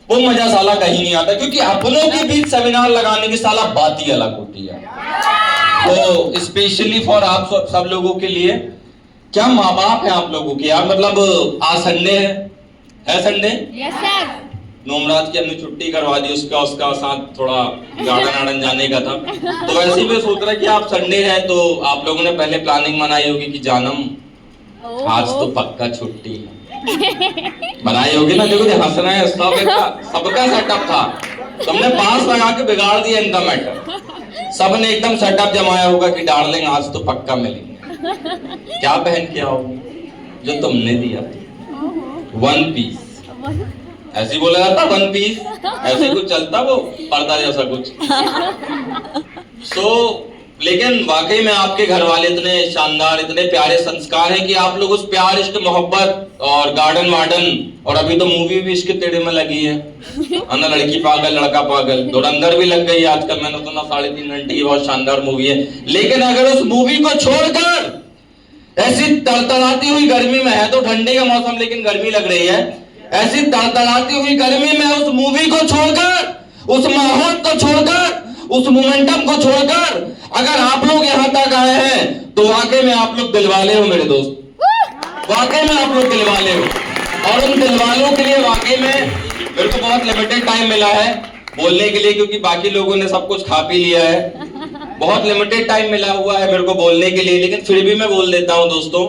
वो मजा साला कहीं नहीं आता, क्योंकि अपनों के बीच सेमिनार लगाने की साला बात ही अलग होती है। तो स्पेशली फॉर आप सब लोगों के लिए, क्या माँ बाप है आप लोगों के यार, मतलब आज संडे है संडे? Yes sir. नोमराज की हमने छुट्टी करवा दी, उसका साथ थोड़ा गार्डन आर्डन जाने का था। तो वैसे ही मैं सोच रहा कि आप संडे है तो आप लोगों ने पहले प्लानिंग बनाई होगी कि जानम आज तो पक्का छुट्टी है, बनाई होगी ना। देखो हंस रहे हैं, सबका सेटअप था, तुमने पास लगा के बिगाड़ दिया इनका मैटर। सबने एकदम सेटअप जमाया होगा कि डार्लिंग आज तो पक्का मिलेंगे। क्या पहन के आओगी? जो तुमने दिया, वन पीस। ऐसे ही बोला जाता वन पीस, ऐसे कुछ चलता वो पर्दा जैसा कुछ। लेकिन वाकई में आपके घर वाले इतने शानदार, इतने प्यारे संस्कार हैं कि आप लोग उस प्यार, इश्क, मोहब्बत और गार्डन वार्डन, और अभी तो मूवी भी इसके तेड़े में लगी है ना, लड़की पागल लड़का पागल, धुरंधर भी लग गई आजकल। मैंने सुना 3.5 घंटे की बहुत शानदार मूवी है। लेकिन अगर उस मूवी को छोड़कर ऐसी तड़तड़ाती हुई गर्मी में, है तो ठंडी का मौसम लेकिन गर्मी लग रही है, ऐसी तड़तड़ाती हुई गर्मी में उस मूवी को छोड़कर, उस माहौल को छोड़कर, उस मोमेंटम को छोड़कर अगर आप लोग यहाँ तक आए हैं तो वाकई में आप लोग दिलवाले हो मेरे दोस्त, वाकई में आप लोग दिलवाले हो। और उन दिलवालों के लिए वाकई में मेरे को बहुत लिमिटेड टाइम मिला है बोलने के लिए, क्योंकि बाकी लोगों ने सब कुछ खा पी लिया है। बहुत लिमिटेड टाइम मिला हुआ है मेरे को बोलने के लिए, लेकिन फिर भी मैं बोल देता हूँ दोस्तों।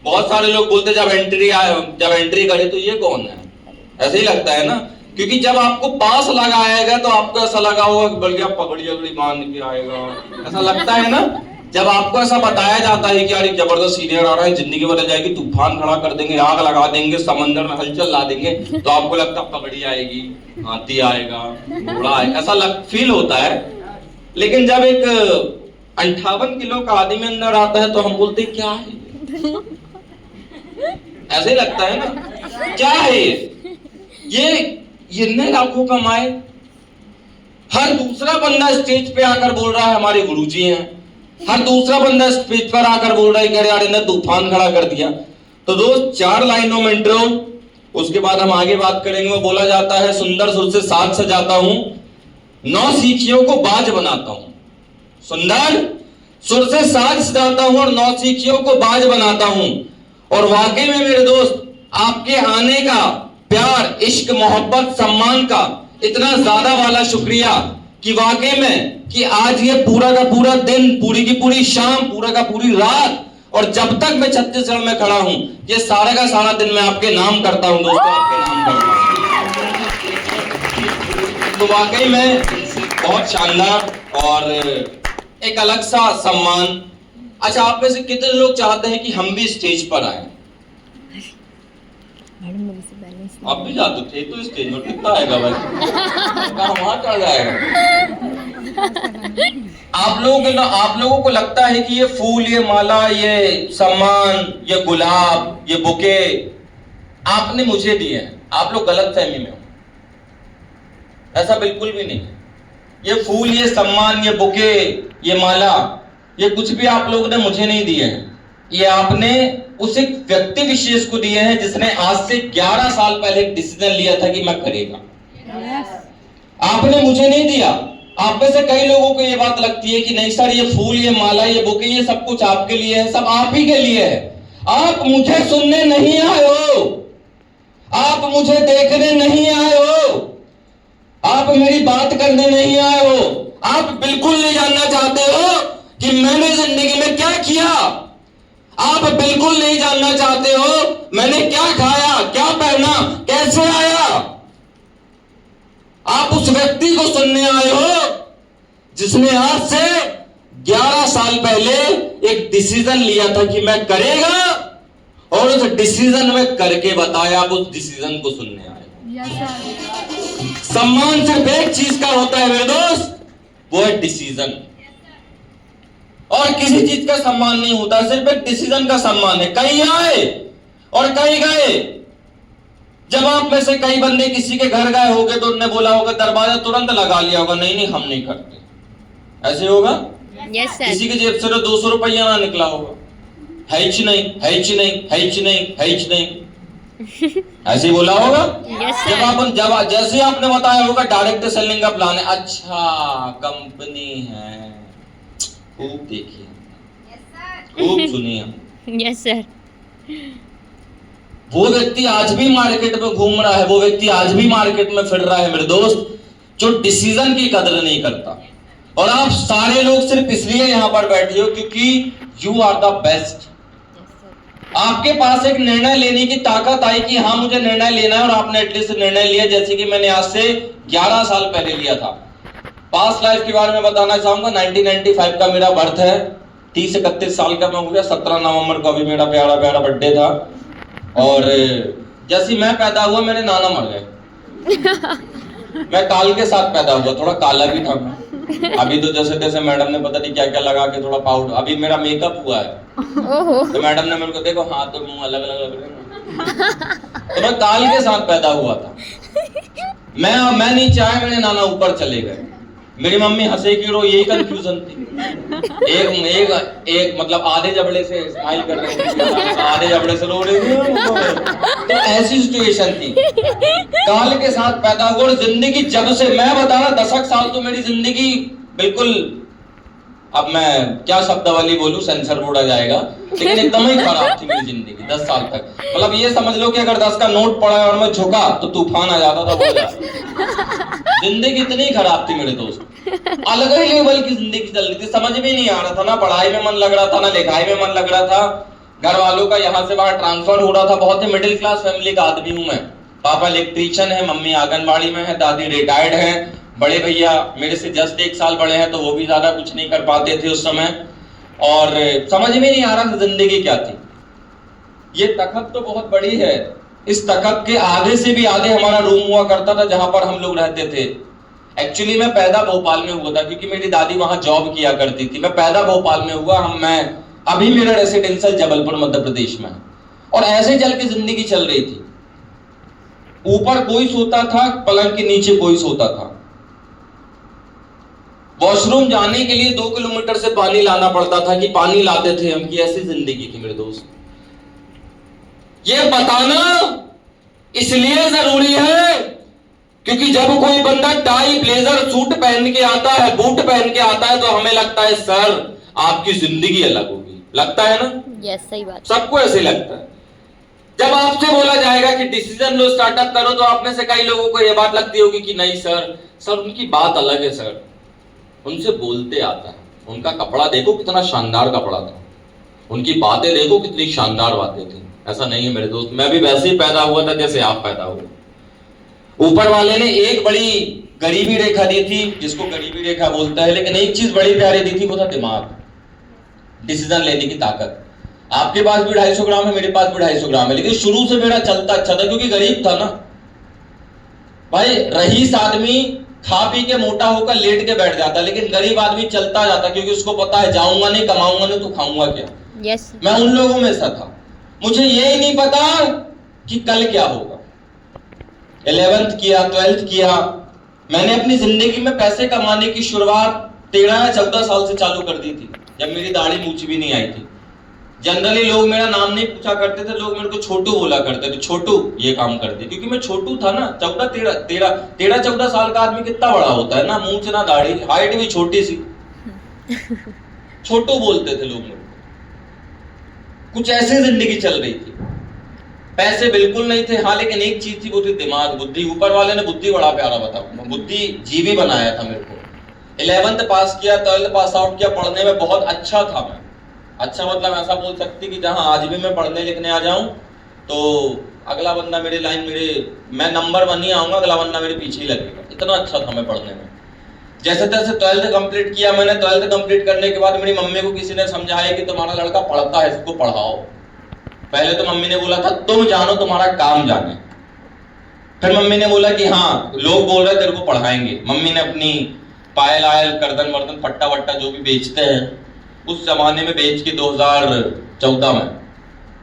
बहुत सारे लोग बोलते जब एंट्री करे तो ये कौन है, ऐसे ही लगता है ना, क्योंकि जब आपको पास लगा आएगा तो आपको ऐसा लगा होगा कि बल्कि आप पगड़ी अगड़ी बांध के आएगा, ऐसा लगता है ना। जब आपको ऐसा बताया जाता है कि यार एक जबरदस्त सीनियर आ रहा है, जिंदगी बदल जाएगी, तूफान खड़ा कर देंगे, आग लगा देंगे, समंदर में हलचल ला देंगे, तो आपको लगता है पगड़ी आएगी, हाथी आएगा, घोड़ा आएगा, ऐसा फील होता है। लेकिन जब एक 58 किलो का आदमी अंदर आता है तो हम बोलते क्या है, ऐसे ही लगता है ना, क्या है ये इतने लाखों कमाए, हर दूसरा बंदा स्टेज पे आकर बोल रहा है हमारे गुरुजी हैं, हर दूसरा बंदा स्टेज पर आकर बोल रहा है कि यार इन्हें तूफान खड़ा कर दिया। तो दोस्त 4 लाइनों में इंट्रो, उसके बाद हम आगे बात करेंगे। वो बोला जाता है सुंदर सुर से साज सजाता हूं, 9 सीखियों को बाज बनाता हूं। सुंदर सुर से साज सजाता हूं और 9 सीखियों को बाज बनाता हूं। और वाकई में मेरे दोस्त आपके आने का प्यार, इश्क, मोहब्बत, सम्मान का इतना ज्यादा वाला शुक्रिया कि वाकई में कि आज ये पूरा का पूरा दिन, पूरी की पूरी शाम, पूरा का पूरी रात, और जब तक मैं छत्तीसगढ़ में खड़ा हूं, ये सारा का सारा दिन मैं आपके नाम करता हूं दोस्तों, आपके नाम करता हूं। तो वाकई में बहुत शानदार और एक अलग सा सम्मान। अच्छा, आप में से कितने लोग चाहते हैं कि हम भी स्टेज पर आए? आप भी जाते थे तो स्टेज में कितना आएगा भाई, वहां चढ़ जाएगा। आप लोगों को लगता है कि ये फूल, ये माला, ये सम्मान, ये गुलाब, ये बुके आपने मुझे दिए हैं। आप लोग गलत फहमी में हो, ऐसा बिल्कुल भी नहीं है। ये फूल, ये सम्मान, ये बुके, ये माला, ये कुछ भी आप लोगों ने मुझे नहीं दिए हैं। ये आपने उस एक व्यक्ति विशेष को दिए हैं जिसने आज से 11 साल पहले एक डिसीजन लिया था कि मैं करेगा। आपने मुझे नहीं दिया। आप में से कई लोगों को ये बात लगती है कि नहीं सर, ये फूल, ये माला, ये बुके, ये सब कुछ आपके लिए है, सब आप ही के लिए है। आप मुझे सुनने नहीं आए हो, आप मुझे देखने नहीं आए हो, आप मेरी बात करने नहीं आए हो। आप बिल्कुल नहीं जानना चाहते हो कि मैंने जिंदगी में क्या किया। आप बिल्कुल नहीं जानना चाहते हो मैंने क्या खाया, क्या पहना, कैसे आया। आप उस व्यक्ति को सुनने आए हो जिसने आज से 11 साल पहले एक डिसीजन लिया था कि मैं करेगा, और उस डिसीजन में करके बताया। आप उस डिसीजन को सुनने आए। सम्मान सिर्फ एक चीज का होता है मेरे दोस्त, वो है डिसीजन। और किसी चीज का सम्मान नहीं होता, सिर्फ एक डिसीजन का सम्मान है। कहीं आए और कहीं गए। जब आप में से कई बंदे किसी के घर गए होंगे तो उन्होंने बोला होगा, दरवाजा तुरंत लगा लिया होगा, नहीं नहीं हम नहीं करते, ऐसे होगा। yes, किसी की जेब से तो 200 रुपया ना निकला होगा, है ही नहीं, है ही नहीं, है ही नहीं, है ही नहीं। ऐसे ही बोला होगा। यस जब जैसे आपने बताया होगा डायरेक्ट सेलिंग का प्लान है, अच्छा कंपनी है, खूब देखिए, खूब सुनिए। Yes sir. वो व्यक्ति आज भी मार्केट में घूम रहा है, वो व्यक्ति आज भी मार्केट में फिर रहा है मेरे दोस्त, जो डिसीजन की कदर नहीं करता। और आप सारे लोग सिर्फ इसलिए यहां पर बैठे हो क्योंकि यू आर द बेस्ट। आपके पास एक निर्णय लेने की ताकत आई कि हाँ मुझे निर्णय लेना है, और आपने एटलीस्ट निर्णय लिया, जैसे कि मैंने आज से 11 साल पहले लिया था। पास्ट लाइफ के बारे में बताना चाहूंगा। 1995 का मेरा बर्थ है, 30-31 साल का मैं हो गया। 17 नवंबर को अभी मेरा प्यारा प्यारा बर्थडे था, और जैसे मैं पैदा हुआ मेरे नाना मर गए। मैं काल के साथ पैदा हुआ, थोड़ा काला भी था मैं। अभी तो जैसे तैसे मैडम ने पता नहीं क्या क्या लगा के थोड़ा पाउडर, अभी मेरा मेकअप हुआ है तो मैडम ने मेरे को देखो हाथ और मुंह अलग अलग लग रहे हैं, तो मैं काल के साथ पैदा हुआ था। मैं नहीं चाहे मेरे नाना ऊपर चले गए। मेरी मम्मी हंसे की रो, यही कंफ्यूजन थी। एक मतलब आधे जबड़े से स्माइल कर रही थी, आधे जबड़े से रो रही थी। तो ऐसी सिचुएशन थी। काल के साथ पैदा हुआ, और जिंदगी जब से, मैं बता रहा 10 साल तो मेरी जिंदगी बिल्कुल, अब मैं क्या शब्दावली बोलूं, सेंसर बोर्ड आ जाएगा, लेकिन एकदम ही खराब थी मेरी जिंदगी 10 साल तक। मतलब ये समझ लो कि अगर 10 का नोट पड़ा है और मैं झुका तो तूफान आ जाता था। जिंदगी इतनी खराब थी मेरे दोस्त, अलग ही लेवल की जिंदगी चल रही थी। समझ में नहीं आ रहा था, ना पढ़ाई में मन लग रहा था, ना लिखाई में मन लग रहा था। घर वालों का यहाँ से वहां ट्रांसफर हो रहा था। बहुत ही मिडिल क्लास फैमिली का आदमी हूं मैं। पापा इलेक्ट्रीशियन है, मम्मी आंगनबाड़ी में है, दादी रिटायर्ड है, बड़े भैया मेरे से जस्ट 1 साल बड़े हैं, तो वो भी ज्यादा कुछ नहीं कर पाते थे उस समय। और समझ में नहीं आ रहा था जिंदगी क्या थी। ये तखत तो बहुत बड़ी है, इस तखत के आधे से भी आधे हमारा रूम हुआ करता था जहां पर हम लोग रहते थे। एक्चुअली मैं पैदा भोपाल में हुआ था, क्योंकि मेरी दादी वहां जॉब किया करती थी। मैं पैदा भोपाल में हुआ, मैं अभी मेरा रेसिडेंशियल जबलपुर मध्य प्रदेश में है। और ऐसे चल के जिंदगी चल रही थी। ऊपर कोई सोता था, पलंग के नीचे कोई सोता था। वॉशरूम जाने के लिए 2 किलोमीटर से पानी लाना पड़ता था कि पानी लाते थे हम, की ऐसी जिंदगी थी मेरे दोस्त। ये बताना इसलिए जरूरी है क्योंकि जब कोई बंदा टाई ब्लेजर सूट पहन के आता है, बूट पहन के आता है, तो हमें लगता है सर आपकी जिंदगी अलग होगी। लगता है ना? यस सही बात। सबको ऐसे लगता है। जब आपसे बोला जाएगा कि डिसीजन लो, स्टार्टअप करो, तो आप में से कई लोगों को यह बात लगती होगी कि नहीं सर उनकी बात अलग है, सर उनसे बोलते आता है, उनका कपड़ा देखो कितना शानदार कपड़ा था, उनकी बातें देखो कितनी शानदार बातें थी। ऐसा नहीं है मेरे दोस्त, मैं भी वैसे ही पैदा हुआ था जैसे आप पैदा हुए। ऊपर वाले ने एक बड़ी गरीबी रेखा दी थी, जिसको गरीबी रेखा बोलता है, लेकिन एक चीज बड़ी प्यारी दी थी, वो था दिमाग, डिसीजन लेने की ताकत। आपके पास भी 250 ग्राम है, मेरे पास भी 250 ग्राम है, लेकिन शुरू से मेरा चलता अच्छा था क्योंकि गरीब था ना भाई। रईस आदमी खा पी के मोटा होकर लेट के बैठ जाता, लेकिन गरीब आदमी चलता जाता क्योंकि उसको पता है जाऊंगा नहीं, कमाऊंगा नहीं तो खाऊंगा क्या। यस मैं उन लोगों में से था। मुझे ये ही नहीं पता कि कल क्या होगा। 11th किया, 12th किया, मैंने अपनी जिंदगी में पैसे कमाने की शुरुआत 13 या 14 साल से चालू कर दी थी, जब मेरी दाढ़ी मूंछ भी नहीं आई थी। जनरली लोग मेरा नाम नहीं पूछा करते थे, लोग मेरे को छोटू बोला करते थे, छोटू ये काम करते, क्योंकि मैं छोटू था ना। 13-14 साल का आदमी कितना बड़ा होता है ना, मूंछ ना दाढ़ी, हाइट भी छोटी सी, छोटू बोलते थे लोग मेरे को। कुछ ऐसी जिंदगी चल रही थी। पैसे बिल्कुल नहीं थे, हाँ, लेकिन एक चीज थी, वो थी दिमाग, बुद्धि। ऊपर वाले ने बुद्धि बड़ा प्यारा बताया, बुद्धि जीवी बनाया था मेरे को। 11th पास किया, 12th पास आउट किया, पढ़ने में बहुत अच्छा था मैं। अच्छा मतलब ऐसा बोल सकती कि जहां आज भी मैं पढ़ने लिखने आ जाऊं तो अगला बंदा मेरे लाइन, मैं नंबर 1 ही आऊंगा, अगला बंदा मेरे पीछे ही लगेगा। इतना अच्छा था मैं पढ़ने में। जैसे तैसे 12th कंप्लीट किया मैंने। 12th कंप्लीट करने के बाद मेरी मम्मी को किसी ने समझाया कि तुम्हारा लड़का पढ़ता है, इसको पढ़ाओ। पहले तो मम्मी ने बोला था तुम जानो, तुम्हारा काम जाने। फिर मम्मी ने बोला कि हाँ लोग बोल रहे तेरे को पढ़ाएंगे। मम्मी ने अपनी पायल आयल, करदन वर्दन, पट्टा वट्टा जो भी बेचते हैं उस जमाने में बेच के 2014 में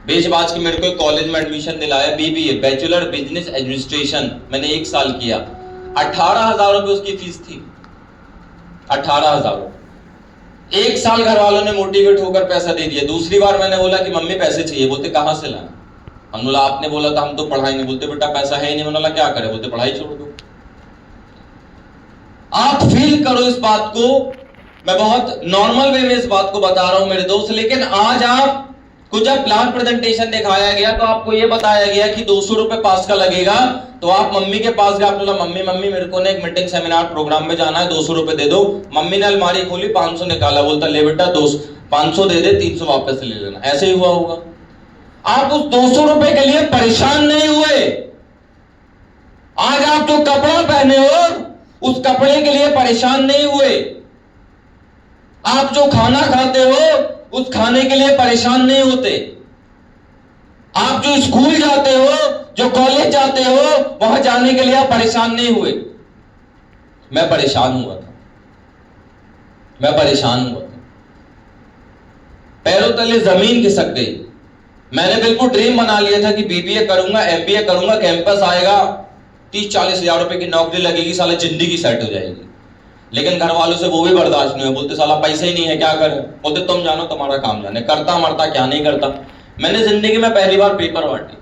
बेच बाज के मेरे को कॉलेज में एडमिशन दिलाया, BBA, बैचलर बिजनेस एडमिनिस्ट्रेशन। मैंने 1 साल किया। 18,000 रुपए उसकी फीस थी। 18,000। 1 साल घर वालों ने मोटिवेट होकर पैसा दे दिया। दूसरी बार मैंने बोला कि मम्मी पैसे चाहिए, बोलते कहां से लाए। हमने बोला आपने बोला था हम तो पढ़ाएंगे, बोलते बेटा पैसा है ही नहीं। मैंने बोला क्या करें, बोलते पढ़ाई छोड़ दो। आप फील करो इस बात को, मैं बहुत नॉर्मल वे में इस बात को बता रहा हूं मेरे दोस्त। लेकिन आज आपको जब प्लान प्रेजेंटेशन दिखाया गया तो आपको यह बताया गया कि 200 रुपए पास का लगेगा, तो आप मम्मी के पास गए, आपने बोला मम्मी मेरे को ना एक मीटिंग सेमिनार प्रोग्राम में जाना है, 200 रुपए दे दो। मम्मी ने अलमारी खोली, 500 निकाला, बोलता ले बेटा 500 दे दे, 300 वापस ले लेना। ऐसे ही हुआ होगा। आप उस 200 रुपए के लिए परेशान नहीं हुए। आज आप जो कपड़ा पहने हो उस कपड़े के लिए परेशान नहीं हुए। आप जो खाना खाते हो उस खाने के लिए परेशान नहीं होते। आप जो स्कूल जाते हो, जो कॉलेज जाते हो, वहां जाने के लिए आप परेशान नहीं हुए। मैं परेशान हुआ था, मैं परेशान हुआ था, पैरों तले जमीन खिसक गई। मैंने बिल्कुल ड्रीम बना लिया था कि बीबीए करूंगा, एमबीए करूंगा, कैंपस आएगा, 30-40 हजार रुपए की नौकरी लगेगी, साला जिंदगी सेट हो जाएगी। लेकिन घर वालों से वो भी बर्दाश्त नहीं है, बोलते साला पैसे ही नहीं है, क्या करें। बोलते तुम जानो, तुम्हारा काम जाने, करता मरता क्या नहीं करता। मैंने जिंदगी में पहली बार पेपर बांटी।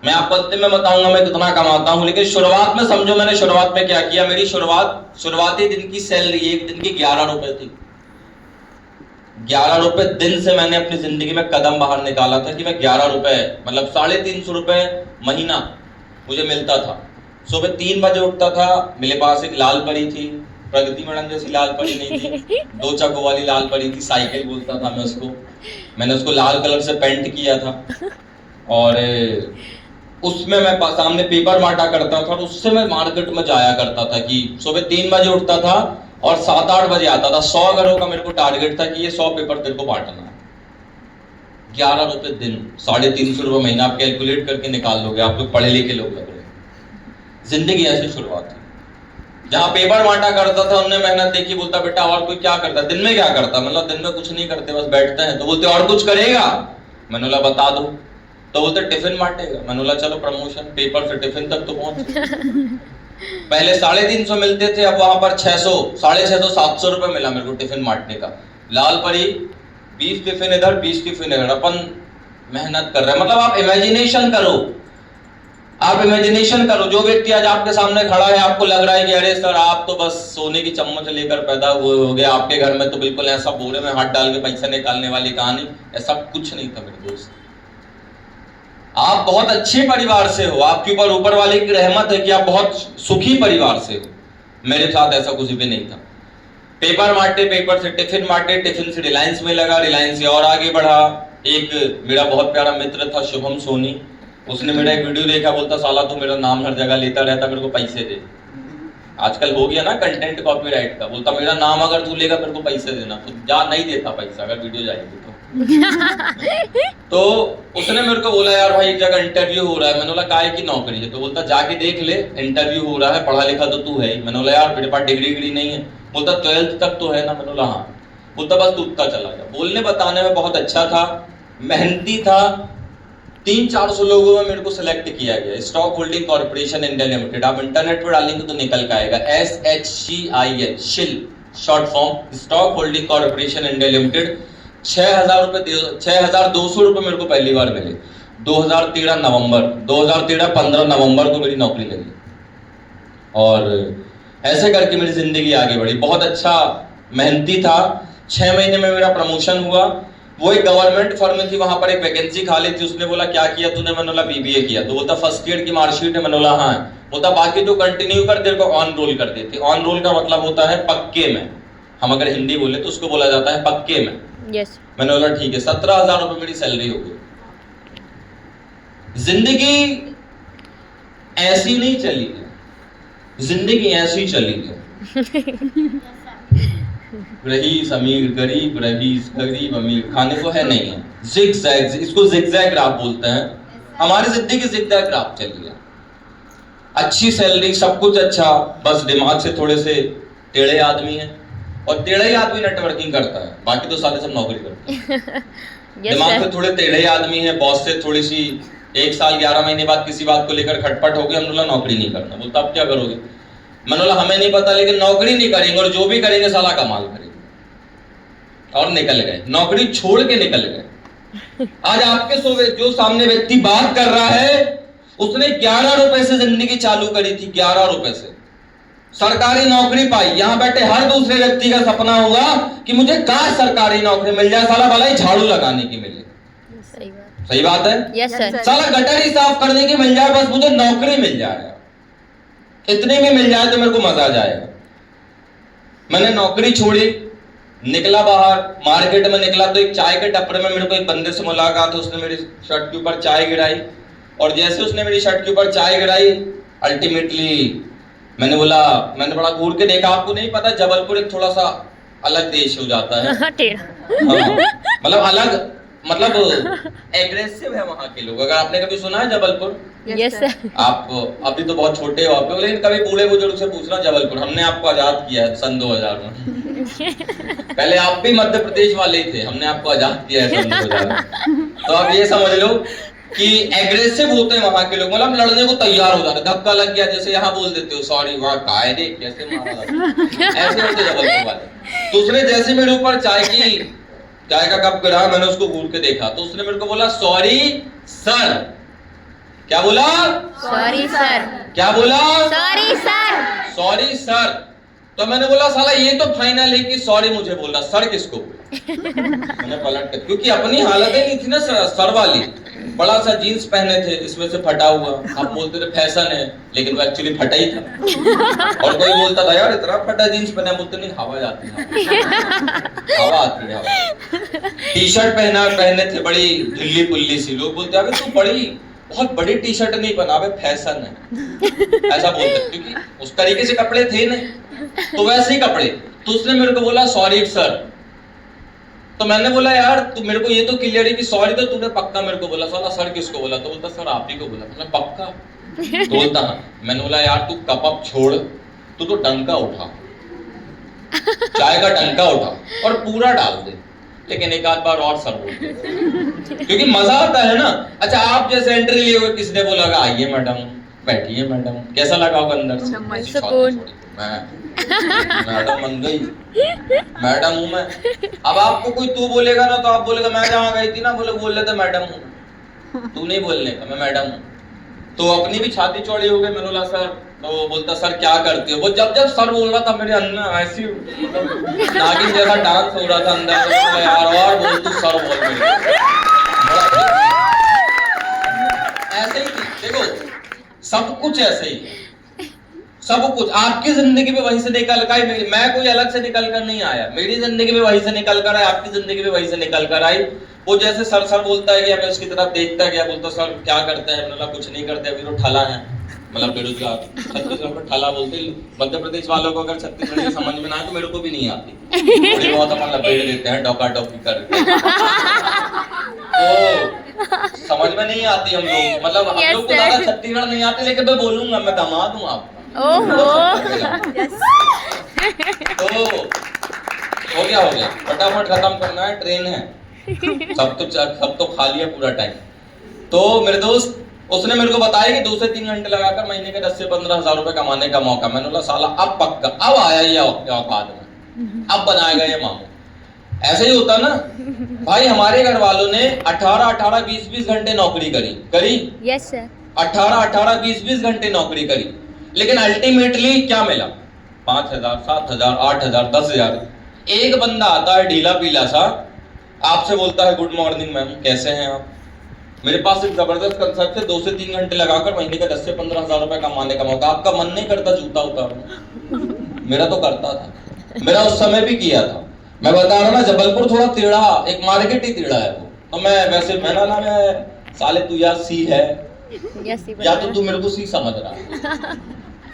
मैं आपको अंतिम में बताऊंगा मैं कितना कमाता हूं, लेकिन शुरुआत में समझो मैंने शुरुआत में क्या किया। मेरी शुरुआती दिन की सैलरी एक दिन की 11 रुपए थी। 11 रुपए दिन से मैंने अपनी जिंदगी में कदम बाहर निकाला था कि मैं 11 रुपए मतलब 350 रुपए महीना मुझे मिलता था। सुबह 3 बजे उठता था, मेरे पास एक लाल परी थी, प्रगति मैडम जैसी लाल परी नहीं थी, 2 चक्कों वाली लाल परी थी, साइकिल बोलता था मैं उसको। मैंने उसको लाल कलर से पेंट किया था और उसमें मैं सामने पेपर बांटा करता था और उससे मैं मार्केट में जाया करता था कि सुबह 3 बजे उठता था और 7-8 बजे आता था। 100 घरों का मेरे को टारगेट था कि ये 100 पेपर तेरे को बांटना है। 11 रुपए दिन, 350 रुपए महीना, आप कैलकुलेट करके निकाल लोगे, आप लोग पढ़े लिखे लोग लग रहे। जिंदगी ऐसी शुरुआत हुई। जहां पेपर बांटा करता था उनने मेहनत देखी, बोलता बेटा और कोई क्या करता, दिन में क्या करता। मतलब दिन में कुछ नहीं करते, बस बैठते हैं। तो बोलते और कुछ करेगा, मैंने बोला बता दो। तो बोलते टिफिन बांटेगा, मैंने बोला चलो प्रमोशन, पेपर से टिफिन तक तो पहुंच। पहले 350 मिलते थे, अब वहां पर 600, 650, 700 रुपए मिला मेरे को टिफिन बांटने का। लाल परी 20 टिफिन इधर, 20 टिफिन इधर, अपन मेहनत कर रहे हैं। मतलब आप इमेजिनेशन करो, आप इमेजिनेशन करो, जो व्यक्ति आज आपके सामने खड़ा है, आपको लग रहा है कि अरे सर आप तो बस सोने की चम्मच लेकर पैदा हुए हो गए, आपके घर में तो बिल्कुल ऐसा बोरे में हाथ डाल के पैसा निकालने वाली कहानी, ऐसा कुछ नहीं था मेरे दोस्त। आप बहुत अच्छे परिवार से हो, आपके ऊपर ऊपर वाले की रहमत है कि आप बहुत सुखी परिवार से हो। मेरे साथ ऐसा कुछ भी नहीं था। पेपर बांटे, पेपर से टिफिन बांटे, टिफिन से रिलायंस में लगा, रिलायंस से और आगे बढ़ा। एक मेरा बहुत प्यारा मित्र था शुभम सोनी, उसने मेरा एक वीडियो देखा, बोलता साला तू मेरा नाम हर जगह लेता रहता, मेरे को पैसे दे। आजकल हो गया ना कंटेंट कॉपीराइट का, बोलता मेरा नाम अगर तू लेगा मेरे को पैसे देना। तो जा, नहीं देता पैसा अगर वीडियो जाएगी तो। तो उसने मेरे को बोला यार भाई एक जगह इंटरव्यू हो रहा है। मैंने बोला काहे की नौकरी है। तो बोलता जाके देख ले, इंटरव्यू हो रहा है, पढ़ा लिखा तो तू है ही। मैंने बोला यार मेरे पास डिग्री नहीं है। बोलता 12th तक तो है ना। मैंने बोला हाँ। बोलता बस तू उठता चला जा। बोलने बताने में बहुत अच्छा था, मेहनती था। 300-400 लोगों में मेरे को सिलेक्ट किया गया। Stock holding corporation India limited, आप इंटरनेट पर डालेंगे तो निकल के आएगा, SHCIL, शिल short form, stock holding corporation India limited. 6,200 रुपए मेरे को पहली बार मिले। 2013 15 नवंबर को मेरी नौकरी लगी और ऐसे करके मेरी जिंदगी आगे बढ़ी। बहुत अच्छा मेहनती था। 6 महीने में मेरा प्रमोशन हुआ। वो एक गवर्नमेंट फर्म थी, वहां पर एक वैकेंसी खाली थी। उसने बोला क्या किया तूने। मैंने बोला बीबीए किया। तो बोलता फर्स्ट ईयर की मार्कशीट है। मैंने बोला हाँ। बोलता बाकी तो कंटिन्यू कर, तेरे को ऑन रोल कर देती। ऑन रोल का मतलब होता है पक्के में, हम अगर हिंदी बोले तो उसको बोला जाता है पक्के में। Yes. मैंने बोला ठीक है। 17,000 रुपए मेरी सैलरी हो गई। जिंदगी ऐसी नहीं चली है, जिंदगी ऐसी चली है। रईस अमीर, गरीब रईस, गरीब अमीर, खाने को है नहीं है। जिगजैग, इसको जिगजैग ग्राफ बोलते हैं। हमारी जिंदगी जिगजैग ग्राफ चली है। अच्छी सैलरी, सब कुछ अच्छा, बस दिमाग से थोड़े से टेढ़े आदमी है। और टेढ़ा ही आदमी नेटवर्किंग करता है, बाकी तो सारे सब नौकरी करते हैं। दिमाग से थोड़े टेढ़े आदमी है, बॉस से थोड़ी सी 1 साल 11 महीने बाद किसी बात को लेकर खटपट हो गई। हमने बोला नौकरी नहीं करना। बोलता आप क्या करोगे। मैंने बोला हमें नहीं पता, लेकिन नौकरी नहीं करेंगे और जो भी करेंगे साला कमाल करेंगे। और निकल गए, नौकरी छोड़ के निकल गए। आज आपके जो सामने व्यक्ति बात कर रहा है, उसने 11 रुपए से जिंदगी चालू करी थी, 11 रुपए से सरकारी नौकरी पाई। यहां बैठे हर दूसरे व्यक्ति का सपना होगा कि मुझे काश सरकारी नौकरी मिल जाए, साला भला ही झाड़ू लगाने की मिले। सही बात है? Yes sir. साला गटर ही साफ करने की मिल जाए, बस मुझे नौकरी मिल जाए, इतने में मिल जाए तो मेरे को मजा आ जाएगा। मैंने नौकरी छोड़ी, निकला बाहर, मार्केट में निकला तो एक चाय के टपरे में मेरे को एक बंदे से मुलाकात, उसने मेरी शर्ट के ऊपर चाय गिराई, और जैसे उसने मेरी शर्ट के ऊपर चाय गिराई, अल्टीमेटली मैंने बड़ा घूर के देखा। आपको नहीं पता, जबलपुर एक थोड़ा सा अलग देश हो जाता है। मतलब अलग, मतलब एग्रेसिव है वहाँ के लोग। अगर आपने कभी सुना है जबलपुर? Yes sir. आप अभी तो बहुत छोटे हो आप लोग, लेकिन कभी बूढ़े बुजुर्ग से पूछना जबलपुर, हमने आपको आजाद किया है सन 2000 में। पहले आप भी मध्य प्रदेश वाले ही थे, हमने आपको आजाद किया है सन 2000 में। तो आप ये समझ लो कि एग्रेसिव होते हैं वहाँ के लोग, मतलब लड़ने को तैयार हो जाते। धक्का लग गया जैसे यहाँ बोल देते हो सॉरी, वहाँ काय रे कैसे मारा, ऐसे होते जबलपुर वाले। तो उसने जैसे मेरे ऊपर चाय का कप गिरा, मैंने उसको घूर के देखा तो उसने मेरे को बोला सॉरी सर। क्या बोला? Sorry sir. क्या बोला? Sorry sir. Sorry sir. तो मैंने बोला साला ये तो फाइनल है कि सॉरी मुझे बोल रहा, सर किसको बोला? मैंने पलट कर, क्योंकि अपनी हालत ही नहीं थी ना सर वाली। बड़ा सा जीन्स पहने थे, इसमें से फटा हुआ, आप बोलते थे फैशन है, लेकिन वो एक्चुअली फटा ही था। और कोई बोलता था यार इतना फटा जीन्स पहना, बोलते नहीं हवा जाती है, हवा आती है हवा। टी शर्ट पहने थे बड़ी ढिल्ली पुल्ली सी, लोग बोलते अबे तू बहुत बड़ी टी शर्ट नहीं पहना, अबे फैशन है, ऐसा बोलते, क्योंकि उस तरीके से कपड़े थे नहीं, तो वैसे ही कपड़े। तो उसने मेरे को बोला सॉरी सर। तो मैंने बोला यार तू मेरे को ये तो क्लियर है कि सॉरी तो तूने पक्का मेरे को बोला, साला सर किसको बोला? तो बोलता सर आप ही को बोला। मैंने पक्का? तो बोलता हाँ। मैंने बोला यार तू कप अप छोड़, तू तो डंका उठा, चाय का डंका उठा और पूरा डाल दे, लेकिन एक आध बार और सर बोल दे, क्योंकि मजा आता है ना। अच्छा आप जैसे एंट्री लिए हुए, किसने बोला आइए मैडम, बैठिए मैडम, कैसा लगा होगा अंदर से? मैडम बन गई, मैडम हूँ मैं। अब आपको कोई तू बोलेगा ना तो आप बोलेगा मैं जहाँ गई थी ना, बोल लेते मैडम हूँ, तू नहीं बोलने का, मैं मैडम हूँ। तो अपनी भी छाती चौड़ी हो गई। मैंने बोला सर, तो बोलता सर क्या करते हो? वो जब सर बोल रहा था मेरे अंदर ऐसी नागिन जैसा डांस हो रहा था अंदर, तो यार और बोल तू सर बोल मेरे। ऐसे ही देखो सब कुछ ऐसे ही है, सब कुछ आपकी जिंदगी में वहीं से निकल कर आई। मैं कोई अलग से निकल कर नहीं आया, मेरी जिंदगी में वहीं से निकल कर आया, आपकी जिंदगी में वहीं से निकल कर आई। वो जैसे सर बोलता है कि मैं उसकी तरफ देखता गया, बोलता सर क्या करते हैं? मतलब कुछ नहीं करते, अभी तो ठला है, मतलब बेरोजगार। छत्तीसगढ़ में ठला बोलते, मध्य प्रदेश वालों को अगर छत्तीसगढ़ी समझ में ना आए तो मेरे को भी नहीं आती, थोड़ी बहुत अपन लपेट देते हैं डोका डोकी करके, तो समझ में नहीं आती हम लोग। मतलब हम लोग को ज्यादा छत्तीसगढ़ नहीं आती, लेकिन मैं बोलूंगा, मैं दामाद हूँ आपका। तो हो गया, फटाफट खत्म करना है, ट्रेन है, सब तो खा लिया पूरा टाइम। तो मेरे दोस्त उसने मेरे को बताया कि 2 से 3 घंटे लगाकर महीने के 10 से 15 हजार रुपए कमाने का मौका। मैंने बोला साला अब पक्का, अब आया ये औकात में, अब बनाएगा ये मामू। ऐसे ही होता ना भाई। हमारे घर वालों ने 18 20 घंटे नौकरी करी। Yes sir. 18 20 घंटे नौकरी करी, लेकिन अल्टीमेटली क्या मिला? 5000 7000 8000 10000। एक बंदा आता है ढीला पीला सा, आपसे बोलता है गुड मॉर्निंग मैम, कैसे हैं आप? मेरे पास एक जबरदस्त कंसेप्ट है, 2 से 3 घंटे लगाकर महीने का 10 से 15 हजार रुपए कमाने का मौका। आपका मन नहीं करता जूता उतारना? मेरा तो करता था, मेरा उस समय भी किया था। मैं बता रहा हूँ ना, जबलपुर थोड़ा टेढ़ा, एक मार्केट ही टेढ़ा है वो। तो मैं वैसे मैं साले तू या सी है या तो तू मेरे को सी समझ रहा है।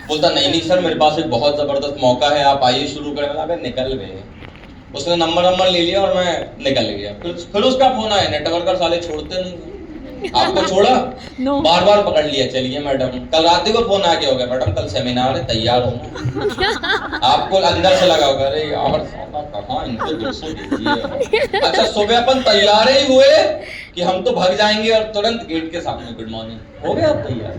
बोलता नहीं सर मेरे पास एक बहुत जबरदस्त मौका है, आप आइए शुरू करें। निकल गए, उसने नंबर ले लिया और मैं निकल गया। फिर उसका फोन आया, नेटवर्कर साले छोड़ते नहीं, आपको छोड़ा? बार बार पकड़ लिया, चलिए मैडम। कल रात को फोन आ गया होगा, मैडम कल सेमिनार है, तैयार हो। आपको अंदर से लगा होगा अरे यार कहाँ इनको 200 दीजिए। अच्छा सुबह अपन तैयार ही हुए कि हम तो भाग जाएंगे और तुरंत गेट के सामने गुड मॉर्निंग हो गया आप तैयार।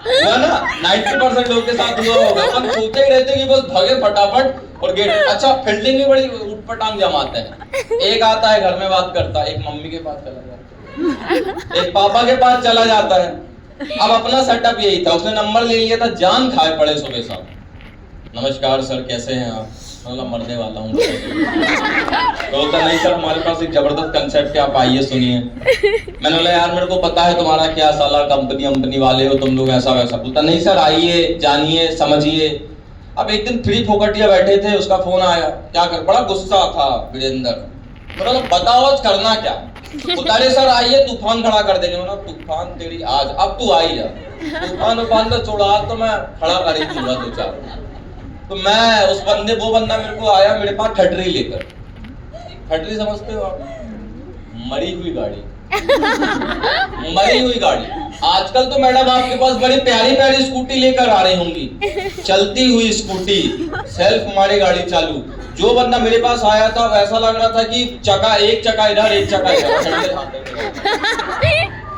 हुआ ना 90% लोग के साथ हुआ होगा। हम सोचते ही रहते कि बस भागे फटाफट और गेट। अच्छा फील्डिंग भी बड़ी उठपटांग जमाते हैं। एक आता है घर में बात करता है, एक मम्मी के पास चला जाता है, एक पापा के पास चला जाता है। अब अपना सेटअप यही था, उसने नंबर ले लिया था, जान खाए पड़े सुबह शाम। नमस्कार सर कैसे हैं आप? मतलब मरने वाला हूँ। तो बोलता नहीं सर हमारे पास एक जबरदस्त कंसेप्ट है, आप आइए सुनिए। मैंने बोला यार मेरे को पता है तुम्हारा क्या साला कंपनी वाले हो तुम लोग ऐसा वैसा। बोलता नहीं सर आइए जानिए समझिए। अब एक दिन फ्री फोकटिया बैठे थे, उसका फोन आया, क्या कर, बड़ा गुस्सा था वीरेंद्र। बोला बताओ आज करना क्या? बोलता अरे सर आइए तूफान खड़ा कर देंगे। बोला तूफान तेरी आज, अब तू आई जा। तूफान तो छोड़ा, आज तो मैं खड़ा कर ही दूंगा दो चार। तो मैं उस वो बंदा मेरे को आया मेरे पास ठटरी लेकर। ठटरी समझते हो आप? मरी हुई गाड़ी। मरी हुई गाड़ी। आजकल तो मैडम आपके पास बड़ी प्यारी प्यारी स्कूटी लेकर आ रही होंगी, चलती हुई स्कूटी, सेल्फ हमारी गाड़ी चालू। जो बंदा मेरे पास आया था वैसा लग रहा था कि एक चक्का इधर एक चक्का इधर।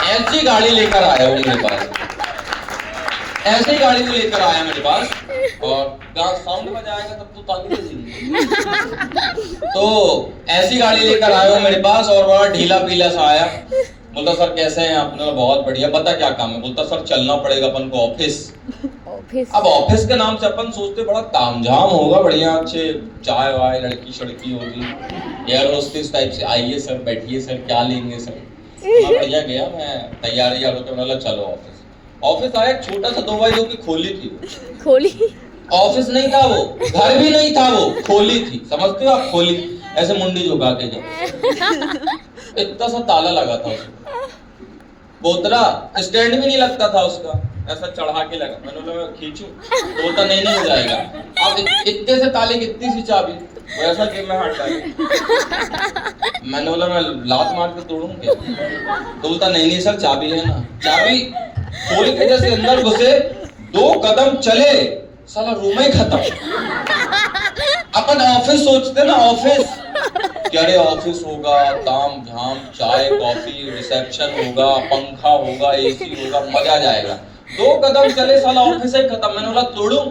ऐसी गाड़ी लेकर आया वो मेरे पास, ऐसी गाड़ी को लेकर आया मेरे पास। और साउंड बजाएगा तब तो ताली बजेगी। तो ऐसी गाड़ी लेकर आया हो मेरे पास और बड़ा ढीला पीला सा आया। बोलता सर कैसे हैं आप? बहुत बढ़िया। पता क्या काम है? बोलता सर चलना पड़ेगा अपन को ऑफिस। अब ऑफिस के नाम से अपन सोचते बड़ा तामझाम होगा, बढ़िया अच्छे चाय वाय लड़की शड़की होगी, एयर होस्टेस टाइप से। आइए सर बैठिए सर क्या लेंगे सर। मैं बढ़िया गया, मैं तैयारी होकर बोला चलो ऑफिस। ऑफिस आया, छोटा सा 2x2 की खोली थी। खोली ऑफिस नहीं था वो, घर भी नहीं था वो, खोली थी। समझते हो आप? खोली ऐसे मुंडी झुका के जाओ। इतना सा ताला लगा था उसको, बोतरा स्टैंड भी नहीं लगता था उसका, ऐसा चढ़ा के लगा। मैंने बोला खींचूं? बोलता नहीं हो जाएगा। अब इतने से ताले की इतनी सी चाबी, वैसा कि मैं हाथ डाली। मैंने बोला मैं लात मार के तोड़ूं क्या? तो बोलता नहीं सर चाबी है ना। चाबी खोल के जैसे अंदर घुसे, 2 कदम चले, साला रूम ही खत्म। अपन ऑफिस सोचते ना, ऑफिस क्या रे ऑफिस होगा, ताम झाम, चाय कॉफी, रिसेप्शन होगा, पंखा होगा, एसी होगा, मजा जाएगा। 2 कदम चले साला ऑफिस ही खत्म। मैंने बोला तोड़ूं?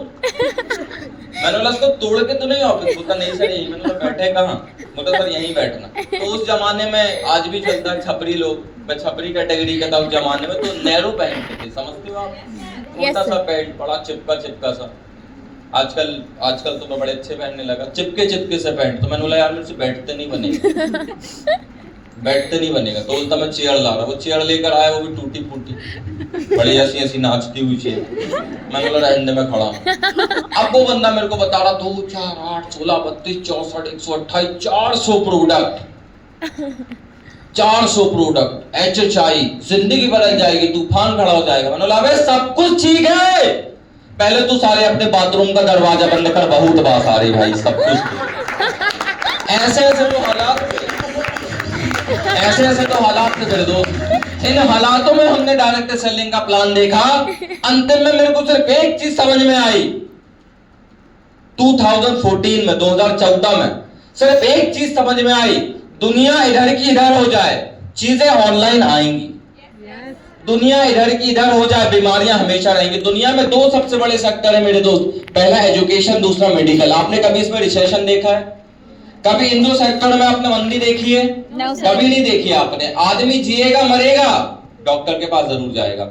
मैंने बोला इसको तोड़ के तो नहीं ऑफिस? बोलता नहीं सर यही। मैंने बोला बैठे कहाँ? बोलता सर यहीं बैठना। तो उस जमाने में आज भी चलता है छपरी लोग, मैं छपरी कैटेगरी का था उस जमाने में, तो नैरो पहनते थे। समझते हो आप? छोटा सा पैंट, बड़ा चिपका सा। आजकल तो मैं बड़े अच्छे पहनने लगा, चिपके से पैंट। तो मैंने बोला यार मेरे से बैठते नहीं बनेगा। तो बोलता मैं चेयर ला रहा। वो चेयर लेकर आया, वो भी टूटी फूटी, बड़ी ऐसी नाचती हुई चेयर। मैंने बोला रहने में खड़ा हूं। अब वो बंदा मेरे को बता रहा 2 4 8 16 32 64 128 400 प्रोडक्ट HHI, जिंदगी बदल जाएगी, तूफान खड़ा हो जाएगा। मैंने बोला अबे सब कुछ ठीक है, पहले तू सारे अपने बाथरूम का दरवाजा बंद कर, बहुत बात आ रही भाई। सब कुछ ऐसे तो हालात थे मेरे दोस्त। इन हालातों में हमने डायरेक्ट सेलिंग का प्लान देखा। अंतिम में मेरे को सिर्फ एक चीज समझ में आई 2014 में, 2014 में सिर्फ एक चीज समझ में आई, दुनिया इधर की इधर हो जाए, चीजें ऑनलाइन आएंगी। दुनिया इधर की इधर हो जाए, बीमारियां हमेशा रहेंगी। दुनिया में 2 सबसे बड़े सेक्टर है मेरे दोस्त, पहला एजुकेशन, दूसरा मेडिकल। आपने कभी इसमें रिसेशन देखा है? कभी इन 2 सेक्टर में आपने मंदी देखी है? कभी नहीं देखी आपने। आदमी जिएगा मरेगा, डॉक्टर के पास जरूर जाएगा।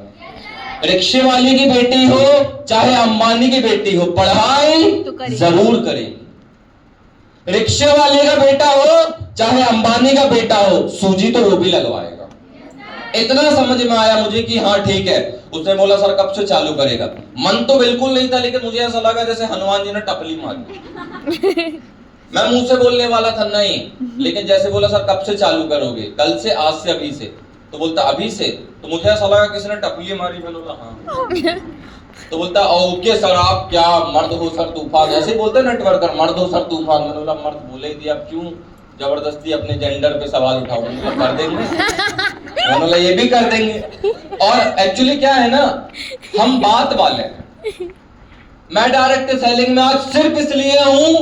रिक्शे वाली की बेटी हो चाहे अंबानी की बेटी हो, पढ़ाई जरूर करेगी। रिक्शे वाले का बेटा हो चाहे अंबानी का बेटा हो, सूजी तो वो भी लगवाएगा। इतना समझ में आया मुझे कि हाँ ठीक है। उसने बोला सर कब से चालू करेगा? मन तो बिल्कुल नहीं था, लेकिन मुझे ऐसा लगा जैसे हनुमान जी ने टपली मारी। मैं मुंह से बोलने वाला था नहीं, लेकिन जैसे बोला सर कब से चालू करोगे? कल से, आज से, अभी से। तो बोलता अभी से? तो मुझे ऐसा लगा किसी ने टपली मारी। मैंने बोला हाँ। तो बोलता ओके सर आप क्या मर्द हो सर तूफान, ऐसे ही बोलते नेटवर्कर, मर्द हो सर तूफान। मैंने बोला मर्द बोले ही दिया, अब क्यों जबरदस्ती अपने जेंडर पे सवाल उठाओ? कर देंगे। मैंने बोला ये भी कर देंगे। और एक्चुअली क्या है ना, हम बात वाले हैं। मैं डायरेक्ट सेलिंग में आज सिर्फ इसलिए हूं